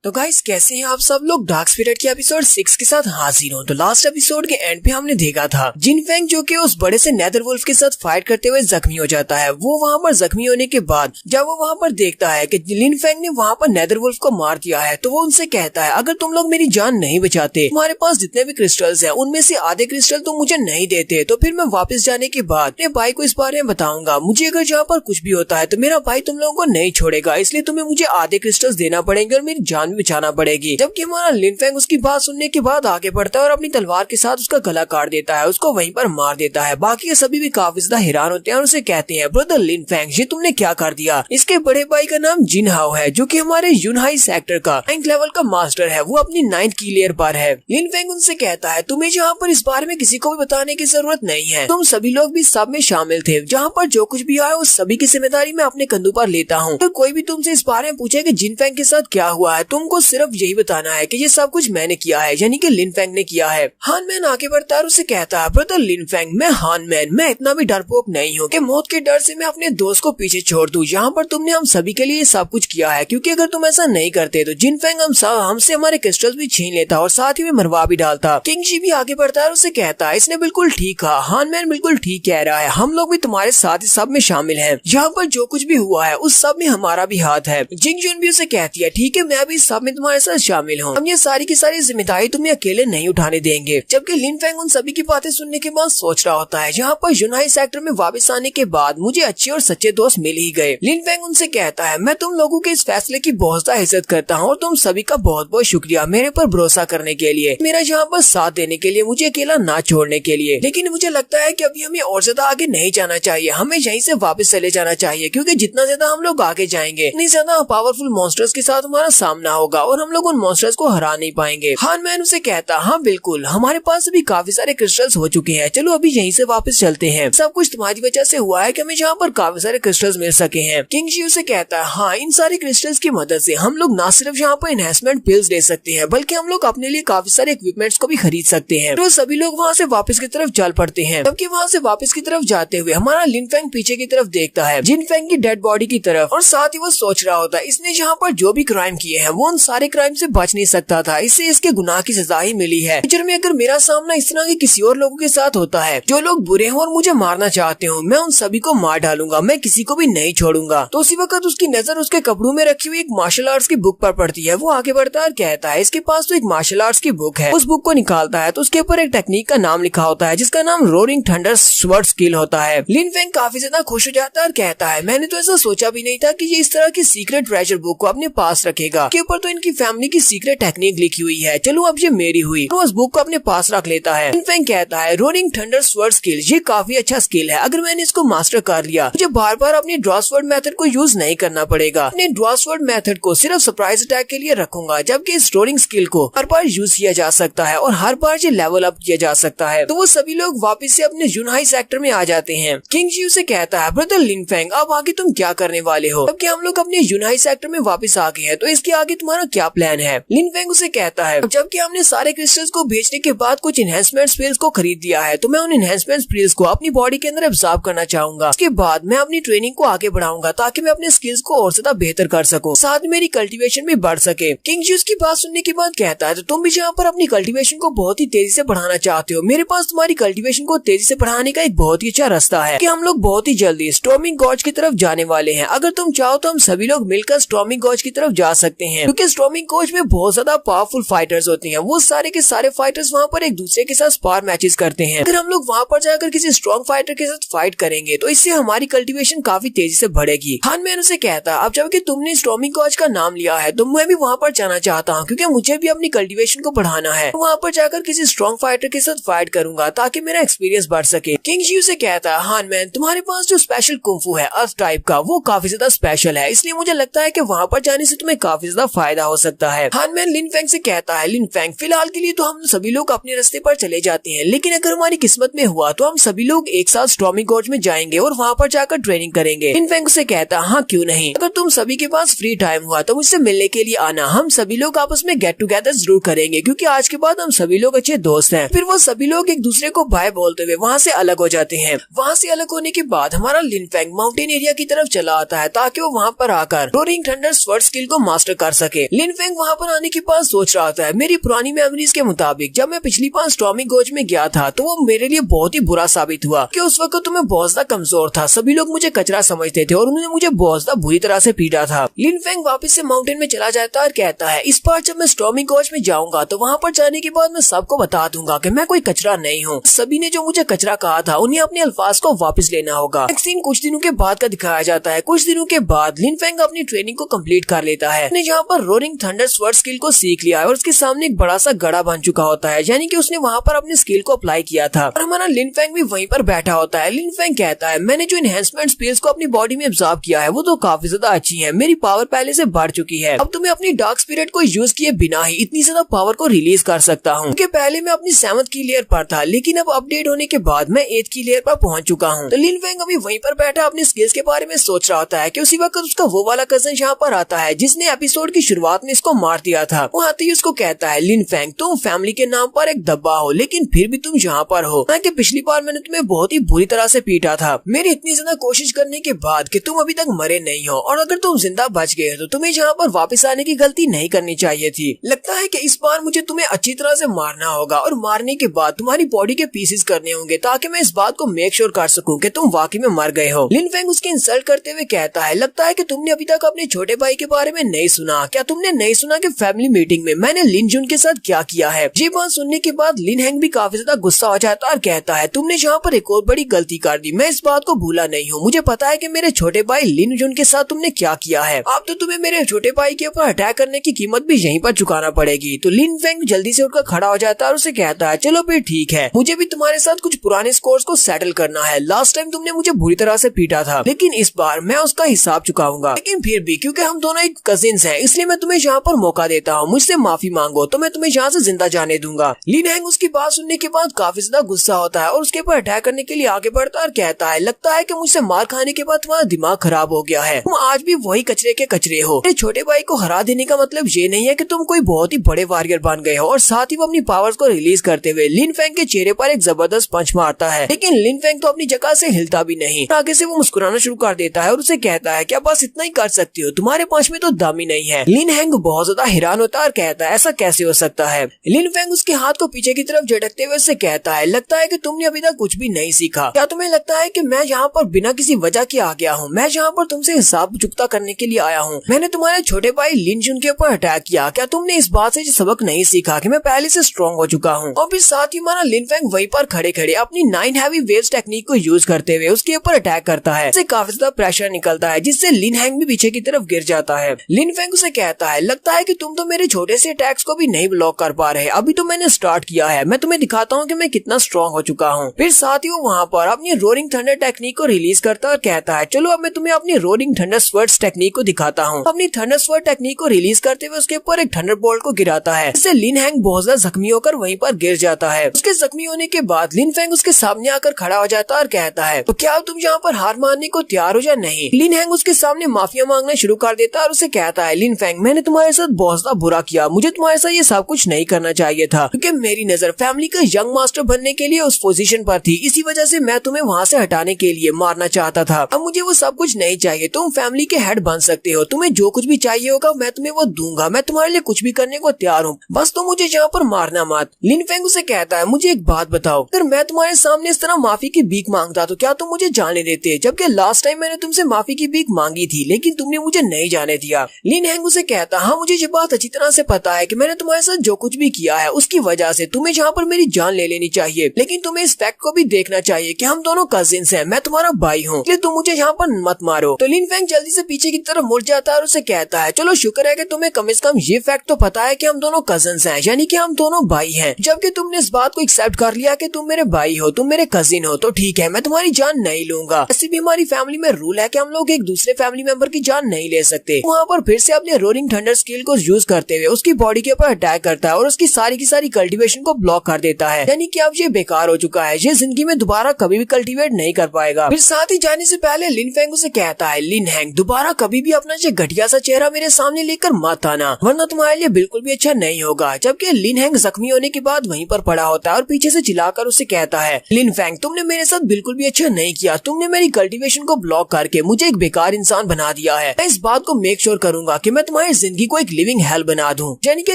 तो गाइस कैसे हैं आप सब लोग। डार्क स्पिरिट के एपिसोड 6 के साथ हाजिर हो। तो लास्ट एपिसोड के एंड पे हमने देखा था जिन फेंग जो कि उस बड़े से नेदर वुल्फ के साथ फाइट करते हुए जख्मी हो जाता है। वो वहाँ पर जख्मी होने के बाद जब वो वहाँ पर देखता है कि लिन फेंग ने वहाँ पर नेदर वुल्फ को मार दिया है तो वो उनसे कहता है अगर तुम लोग मेरी जान नहीं बचाते, तुम्हारे पास जितने भी क्रिस्टल्स हैं उनमें से आधे क्रिस्टल तुम मुझे नहीं देते, तो फिर मैं वापस जाने के बाद अपने भाई को इस बारे में बताऊंगा। मुझे अगर यहाँ पर कुछ भी होता है तो मेरा भाई तुम लोगों को नहीं छोड़ेगा, इसलिए तुम्हें मुझे आधे क्रिस्टल्स देना पड़ेंगे और मेरी जान भी बचाना पड़ेगी। जबकि हमारा लिन फेंग उसकी बात सुनने के बाद आगे बढ़ता है और अपनी तलवार के साथ उसका गला काट देता है, उसको वहीं पर मार देता है। बाकी के सभी भी काफी ज्यादा हैरान होते हैं और उसे कहते हैं, ब्रदर लिन फेंग, ये तुमने क्या कर दिया? इसके बड़े भाई का नाम जिन हाओ है, जो कि हमारे यूनहाई सेक्टर का 9th लेवल का मास्टर है। वो अपनी 9th की लेयर पर है। लिन फेंग उनसे कहता है, तुम्हें जहाँ पर इस बारे में किसी को भी बताने की जरूरत नहीं है। तुम सभी लोग भी सब में शामिल थे। जहाँ पर जो कुछ भी आया उस सभी की जिम्मेदारी मैं अपने कंधों पर लेता हूँ। तो कोई भी तुमसे इस बारे में पूछे कि जिन फेंग के साथ क्या हुआ है, तुमको सिर्फ यही बताना है कि ये सब कुछ मैंने किया है, यानी कि लिन फेंग ने किया है। हान मैन आगे बढ़ता है और उसे कहता है, ब्रदर लिन फेंग, मैं हान मैन, मैं इतना भी डरपोक नहीं हूँ कि मौत के डर से मैं अपने दोस्त को पीछे छोड़ दूं। यहाँ पर तुमने हम सभी के लिए सब कुछ किया है, क्योंकि अगर तुम ऐसा नहीं करते तो जिन फेंग हमसे हमारे क्रिस्टल्स भी छीन लेता और साथ ही में मरवा भी डालता। किंग जी भी आगे बढ़ता है और उसे कहता है, इसने बिल्कुल ठीक कहा, हान मैन बिल्कुल ठीक कह रहा है, हम लोग भी तुम्हारे साथ ही सब में शामिल हैं। यहाँ पर जो कुछ भी हुआ है उस सब में हमारा भी हाथ है। जिंग जुन भी उसे कहती है, ठीक है, मैं भी सब में तुम्हारे साथ शामिल हूँ, हम ये सारी की सारी जिम्मेदारी तुम्हें अकेले नहीं उठाने देंगे। जबकि लिन फेंग उन सभी की बातें सुनने के बाद सोच रहा होता है, यहाँ पर यूनाई सेक्टर में वापस आने के बाद मुझे अच्छे और सच्चे दोस्त मिल ही गए। लिन फेंग उनसे कहता है, मैं तुम लोगों के इस फैसले की बहुत ज्यादा इज्जत करता हूँ और तुम सभी का बहुत बहुत शुक्रिया मेरे पर भरोसा करने के लिए, मेरा यहाँ पर साथ देने के लिए, मुझे अकेला ना छोड़ने के लिए। लेकिन मुझे लगता है कि अभी हमें और ज्यादा आगे नहीं जाना चाहिए, हमें यहीं से वापस चले जाना चाहिए, क्योंकि जितना ज्यादा हम लोग आगे जाएंगे उतनी ज्यादा पावरफुल मॉन्स्टर्स के साथ हमारा सामना होगा और हम लोग उन मॉन्स्टर्स को हरा नहीं पाएंगे। हान मैन उसे कहता, हाँ बिल्कुल, हमारे पास अभी काफी सारे क्रिस्टल्स हो चुके हैं, चलो अभी यहीं से वापस चलते हैं। सब कुछ तुम्हारी वजह से हुआ है कि हमें यहाँ पर काफी सारे क्रिस्टल्स मिल सके हैं। किंग जी उसे कहता है, हाँ, इन सारे क्रिस्टल्स की मदद से हम लोग न सिर्फ यहाँ पर एनहेंसमेंट पिल्स ले सकते हैं, बल्कि हम लोग अपने लिए काफी सारे इक्विपमेंट्स को भी खरीद सकते हैं। तो सभी लोग वहाँ से वापस की तरफ चल पड़ते हैं। जबकि वहाँ से वापस की तरफ जाते हुए हमारा लिन फेंग पीछे की तरफ देखता है, जिन फेंग की डेड बॉडी की तरफ, और साथ ही वो सोच रहा होता है, इसने यहाँ पर जो भी क्राइम किए हैं वो उन सारे क्राइम से बच नहीं सकता था, इससे इसके गुनाह की सजा ही मिली है। फ्यूचर में अगर मेरा सामना इस तरह के किसी और लोगों के साथ होता है जो लोग बुरे हैं और मुझे मारना चाहते हो, मैं उन सभी को मार डालूंगा, मैं किसी को भी नहीं छोड़ूंगा। तो उसी वक्त उसकी नजर उसके कपड़ों में रखी हुई एक मार्शल आर्ट्स की बुक पर पड़ती है। वो आगे बढ़ता है और कहता है, इसके पास तो एक मार्शल आर्ट्स की बुक है। उस बुक को निकालता है तो उसके ऊपर एक टेक्निक का नाम लिखा होता है जिसका नाम रोरिंग थंडर स्वर्ड स्किल होता है। लिन फेंग काफी ज्यादा खुश हो जाता है और कहता है, मैंने तो ऐसा सोचा भी नहीं था कि ये इस तरह की सीक्रेट ट्रेजर बुक को अपने पास रखेगा। के ऊपर तो इनकी फैमिली की सीक्रेट टेक्निक लिखी हुई है, चलो अब ये मेरी हुई। तो उस बुक को अपने पास रख लेता है। लिन फेंग कहता है, रोरिंग थंडर स्वर्ड स्किल ये काफी अच्छा स्किल है, अगर मैंने इसको मास्टर कर लिया मुझे बार बार अपनी ड्रॉ स्वर्ड मेथड को यूज नहीं करना पड़ेगा। अपने ड्रॉ स्वर्ड मेथड को सिर्फ सरप्राइज अटैक के लिए रखूंगा, जबकि इस रोरिंग स्किल को हर बार यूज किया जा सकता है और हर बार ये लेवल अप किया जा सकता है। तो वो सभी लोग वापस से अपने यूनहाई सेक्टर में आ जाते हैं। किंग जी उसे कहता है, ब्रदर लिन फेंग, अब आगे तुम क्या करने वाले हो? जबकि हम लोग अपने यूनहाई सेक्टर में वापस आ गए हैं, तो इसके आगे तुम्हारा क्या प्लान है? लिन फेंग उसे कहता है, जबकि हमने सारे क्रिस्टल्स को बेचने के बाद कुछ एनहेंसमेंट स्पिल्स को खरीद लिया है, तो मैं उन एनहेंसमेंट स्पिल्स को अपनी बॉडी के अंदर एब्जॉर्ब करना चाहूंगा। उसके बाद मैं अपनी ट्रेनिंग को आगे बढ़ाऊंगा ताकि मैं अपने स्किल्स को और ज्यादा बेहतर कर सकूं, साथ में मेरी कल्टीवेशन भी बढ़ सके। किंग जी उसकी बात सुनने के बाद कहता है, तो तुम भी यहाँ पर अपनी कल्टीवेशन को बहुत ही तेजी से बढ़ाना चाहते हो, मेरे पास तुम्हारी कल्टीवेशन को तेजी से बढ़ाने का एक बहुत ही अच्छा रास्ता है कि हम लोग बहुत ही जल्दी स्टॉर्मिंग गॉर्ज की तरफ जाने वाले हैं। अगर तुम चाहो तो हम सभी लोग मिलकर स्टॉर्मिंग गॉर्ज की तरफ जा सकते हैं, क्योंकि स्टॉर्मिंग गॉर्ज में बहुत ज्यादा पावरफुल फाइटर्स होते हैं। वो सारे के सारे फाइटर्स वहाँ पर एक दूसरे के साथ स्पार मैचेस करते हैं। अगर हम लोग वहाँ पर जाकर किसी स्ट्रॉन्ग फाइटर के साथ फाइट करेंगे तो इससे हमारी कल्टीवेशन काफी तेजी से बढ़ेगी। हान मैन उसे कहता, अब जबकि तुमने स्टॉर्मिंग गॉर्ज का नाम लिया है तो मैं भी वहाँ पर जाना चाहता हूँ, क्योंकि मुझे भी अपनी कल्टीवेशन को बढ़ाना है। वहाँ पर जाकर किसी स्ट्रॉन्ग फाइटर के साथ फाइट करूंगा ताकि मेरा एक्सपीरियंस बढ़ सके। किंग जी उसे कहता है, हान मैन, तुम्हारे पास जो स्पेशल कुंफू है अर्थ टाइप का, वो काफी ज्यादा स्पेशल है, इसलिए मुझे लगता है कि वहाँ पर जाने से तुम्हें काफी ज्यादा फायदा हो सकता है। हान मैन लिन फेंग से कहता है, लिन फेंग, फिलहाल के लिए तो हम सभी लोग अपने रास्ते पर चले जाते हैं, लेकिन अगर हमारी किस्मत में हुआ तो हम सभी लोग एक साथ स्टॉर्मिंग गॉर्ज में जाएंगे और वहाँ पर जाकर ट्रेनिंग करेंगे। लिन फेंग से कहता, हाँ क्यों नहीं, अगर तुम सभी के पास फ्री टाइम हुआ तो मुझसे मिलने के लिए आना, हम सभी लोग आपस में गेट टुगेदर जरूर करेंगे, क्योंकि आज के बाद हम सभी लोग अच्छे दोस्त हैं। फिर वो सभी लोग एक दूसरे को बाय बोलते हुए वहाँ से अलग हो जाते हैं। वहाँ से अलग होने के बाद हमारा लिन फेंग माउंटेन एरिया की तरफ चला आता है ताकि वो वहाँ पर आकर रोरिंग थंडर स्वर्ड स्किल को मास्टर कर सके। लिन फेंग वहाँ पर आने के बाद सोच रहा था, मेरी पुरानी मेमोरीज के मुताबिक जब मैं पिछली बार स्टॉर्मिंग गॉर्ज में गया था तो वो मेरे लिए बहुत ही बुरा साबित हुआ कि उस वक्त तो मैं बहुत ज्यादा कमजोर था, सभी लोग मुझे कचरा समझते थे और उन्होंने मुझे बहुत ज्यादा बुरी तरह से पीटा था। लिन फेंग वापस से माउंटेन में चला जाता है और कहता है, इस बार जब मैं स्टॉर्मिंग गॉर्ज में जाऊंगा तो वहाँ पर जाने के बाद मैं सबको बता दूंगा कि मैं कोई कचरा नहीं हूँ। सभी ने जो मुझे कचरा कहा था उन्हें अपने अल्फाज को वापस लेना होगा। सीन कुछ दिनों के बाद का दिखाया जाता है। कुछ दिनों के बाद लिन फेंग अपनी ट्रेनिंग को कंप्लीट कर लेता है। यहाँ पर रोरिंग थंडर स्वर्ड स्किल को सीख लिया है और उसके सामने एक बड़ा सा गड़ा बन चुका होता है, यानी कि उसने वहाँ पर अपनी स्किल को अप्लाई किया था। और हमारा लिन फेंग भी वहीं पर बैठा होता है। लिन फेंग कहता है मैंने जो एनहेंसमेंट स्पेस को अपनी बॉडी में एब्जॉर्ब किया है वो तो काफी ज्यादा अच्छी है, मेरी पावर पहले से बढ़ चुकी है। अब तुम्हें अपनी डार्क स्पिरिट को यूज किए बिना ही इतनी ज्यादा पावर को रिलीज कर सकता हूँ, क्योंकि पहले मैं अपनी 7th की लेयर पर था, लेकिन अब अपडेट होने के बाद मैं 8th की लेयर पर पहुंच चुका हूँ। तो लिन फेंग अभी वहीं पर बैठा अपनी स्किल्स के बारे में सोच रहा होता है कि उसी वक्त उसका वो वाला कजन यहाँ पर आता है जिसने एपिसोड की शुरुआत में इसको मार दिया था। वो आते ही उसको कहता है लिन फेंग तुम फैमिली के नाम पर एक दब्बा हो, लेकिन फिर भी तुम यहाँ पर हो, कि पिछली बार मैंने तुम्हें बहुत ही बुरी तरह से पीटा था। मेरी इतनी ज्यादा कोशिश करने के बाद कि तुम अभी तक मरे नहीं हो, और अगर तुम जिंदा बच गए तो तुम्हें यहाँ पर वापस आने की गलती नहीं करनी चाहिए थी। लगता है कि इस बार मुझे तुम्हें अच्छी तरह से मारना होगा और मारने के बाद तुम्हारी बॉडी के पीसेस करने होंगे ताकि मैं इस बात को मेक श्योर कर सकूं कि तुम वाकई में मर गए हो। लिन फेंग उसकी इंसल्ट करते हुए कहता है लगता है कि तुमने अभी तक अपने छोटे भाई के बारे में नहीं सुना। क्या तुमने नहीं सुना कि फैमिली मीटिंग में मैंने लिन जुन के साथ क्या किया है? ये बात सुनने के बाद लिन हैंग भी काफी ज्यादा गुस्सा हो जाता है और कहता है तुमने यहाँ पर एक और बड़ी गलती कर दी, मैं इस बात को भूला नहीं हूँ। मुझे पता है कि मेरे छोटे भाई लिन जुन के साथ तुमने क्या किया है। अब तो तुम्हें मेरे छोटे भाई के ऊपर अटैक करने की कीमत भी यहीं पर चुकाना पड़ेगी। तो लिन फेंग जल्दी से उठकर खड़ा हो जाता है और उसे कहता है चलो फिर ठीक है, मुझे भी तुम्हारे साथ कुछ पुराने स्कोर्स को सेटल करना है। लास्ट टाइम तुमने मुझे बुरी तरह से पीटा था, लेकिन इस बार मैं उसका हिसाब चुकाऊंगा। लेकिन फिर भी क्योंकि हम दोनों एक कजिन्स हैं, इसलिए मैं तुम्हें यहाँ पर मौका देता हूँ, मुझसे माफी मांगो तो मैं तुम्हें यहाँ से जिंदा जाने दूंगा। लिन हैंग उसकी बात सुनने के बाद काफी ज्यादा गुस्सा होता है और उसके ऊपर अटैक करने के लिए आगे बढ़ता है और कहता है लगता है कि मुझसे मार खाने के बाद तुम्हारा दिमाग खराब हो गया है, तुम आज भी वही कचरे के कचरे हो। मेरे छोटे भाई को हरा देने का मतलब ये नहीं है कि तुम कोई बहुत ही बड़े वॉरियर बन गए हो। और साथ ही वो अपनी पावर्स को रिलीज करते हुए लिन फेंग के चेहरे पर एक जबरदस्त पंच मारता है, लेकिन लिन फेंग तो अपनी जगह से हिलता भी नहीं। आगे से वो मुस्कुराना शुरू कर देता है और उसे कहता है क्या बस इतना ही कर सकती हो, तुम्हारे पंच में तो दम ही नहीं है। लिन हैंग बहुत ज्यादा हैरान होता है और कहता है ऐसा कैसे हो सकता है। लिन फेंग उसके हाथ को पीछे की तरफ झटकते हुए उससे कहता है लगता है कि तुमने अभी तक कुछ भी नहीं सीखा। क्या तुम्हें लगता है कि मैं यहाँ पर बिना किसी वजह के आ गया हूँ? मैं यहाँ पर तुमसे हिसाब चुकता करने के लिए आया हूँ। मैंने तुम्हारे छोटे भाई लिन जुन के ऊपर अटैक किया, क्या तुमने इस बात से सबक नहीं सीखा कि मैं पहले से स्ट्रॉन्ग हो चुका हूँ? और फिर साथ ही हमारा लिन फेंग वहीं पर खड़े खड़े अपनी 9 हैवी वेव्स टेक्निक को यूज करते हुए उसके ऊपर अटैक करता है। इससे काफी ज्यादा प्रेशर निकलता है जिससे लिन हैंग भी पीछे की तरफ गिर जाता है। लिन फेंग उसे कहता है लगता है कि तुम तो मेरे छोटे से अटैक्स को भी नहीं ब्लॉक कर पा रहे, अभी तो मैंने स्टार्ट किया है, मैं तुम्हें दिखाता हूँ कि मैं कितना स्ट्रॉन्ग हो चुका हूँ। फिर साथ ही वो वहाँ पर अपनी रोरिंग थंडर टेक्निक को रिलीज करता है और कहता है चलो अब मैं तुम्हें अपनी रोरिंग थंडर स्वर्ड्स टेक्निक को दिखाता हूँ। अपनी थंडर स्वर्ड टेक्निक को रिलीज करते हुए उसके ऊपर एक थंडर बोल्ट को गिराता है, इससे लिन हैंग बहुत ज्यादा जख्मी होकर वहीं पर गिर जाता है। उसके जख्मी होने के बाद लिन फेंग उसके सामने आकर खड़ा हो जाता है और कहता है तो क्या तुम यहाँ पर हार मानने को तैयार हो या नहीं? लिन हैंग उसके सामने माफिया मांगना शुरू कर देता है और उसे कहता है लिन फेंग मैंने तुम्हारे साथ बहुत ज्यादा बुरा किया, मुझे तुम्हारे साथ ये सब कुछ नहीं करना चाहिए था, क्योंकि मेरी नजर फैमिली का यंग मास्टर बनने के लिए उस पोजीशन पर थी, इसी वजह से मैं तुम्हें वहाँ से हटाने के लिए मारना चाहता था। अब मुझे वो सब कुछ नहीं चाहिए, तुम फैमिली के हेड बन सकते हो, तुम्हें जो कुछ भी चाहिए होगा मैं तुम्हें वो दूंगा, मैं तुम्हारे लिए कुछ भी करने को तैयार हूँ, बस तुम मुझे यहाँ पर मारना मत। लिन फेंग उसे कहता है मुझे एक बात बताओ, अगर मैं तुम्हारे सामने इस तरह माफी की भीख मांगता तो क्या तुम मुझे जाने देते? जबकि लास्ट टाइम मैंने तुमसे माफी की भीख मांगी थी लेकिन तुमने मुझे नहीं जाने दिया। लिन हैंग उसे कहता हाँ मुझे ये बात अच्छी तरह से पता है कि मैंने तुम्हारे साथ जो कुछ भी किया है उसकी वजह से तुम्हें यहाँ पर मेरी जान ले लेनी चाहिए, लेकिन तुम्हें इस फैक्ट को भी देखना चाहिए कि हम दोनों कजिन्स हैं, मैं तुम्हारा भाई हूँ, इसलिए तुम मुझे यहाँ पर मत मारो। तो लिन फेंग जल्दी से पीछे की तरफ मुड़ जाता है और उसे कहता है चलो शुक्र है कि तुम्हें कम से कम ये फैक्ट तो पता है कि हम दोनों कजिन्स हैं, यानी कि हम दोनों भाई हैं। जबकि तुमने इस बात को एक्सेप्ट कर लिया कि तुम मेरे भाई हो, तुम मेरे कजिन हो, तो ठीक है मैं तुम्हारी जान नहीं लूंगा। ऐसी भी हमारी फैमिली में रूल है कि हम लोग एक दूसरे फैमिली मेंबर की जान नहीं ले सकते। वहाँ पर फिर से अपने रोरिंग थंडर स्किल को यूज करते हुए उसकी बॉडी के ऊपर अटैक करता है और उसकी सारी की सारी कल्टीवेशन को ब्लॉक कर देता है, यानी कि अब ये बेकार हो चुका है, ये जिंदगी में दोबारा कभी भी कल्टीवेट नहीं कर पाएगा। फिर साथ ही जाने से पहले लिन फेंग उसे कहता है लिन हैंग दोबारा कभी भी अपना ये घटिया सा चेहरा मेरे सामने लेकर मत आना, वरना तुम्हारे लिए बिल्कुल भी अच्छा नहीं होगा। जबकि लिन हैंग जख्मी होने के बाद वहीं पर पड़ा होता है और पीछे से चिल्लाकर उसे कहता है लिन फेंग तुमने मेरे साथ बिल्कुल भी अच्छा नहीं किया, तुमने मेरी कल्टीवेशन को ब्लॉक करके मुझे एक बेकार इंसान बना दिया है। मैं इस बात को मेक श्योर करूंगा कि मैं तुम्हारी जिंदगी को एक लिविंग हेल बना दूं। यानी कि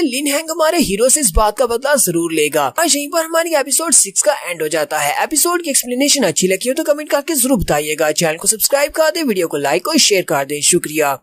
लिन हैंग हमारे हीरो से इस बात का बदला जरूर लेगा। आज यहीं पर हमारी एपिसोड 6 का एंड हो जाता है। एपिसोड की एक्सप्लेनेशन अच्छी लगी हो तो कमेंट करके जरूर बताइएगा। चैनल को सब्सक्राइब कर दे, वीडियो को लाइक और शेयर कर दे। शुक्रिया।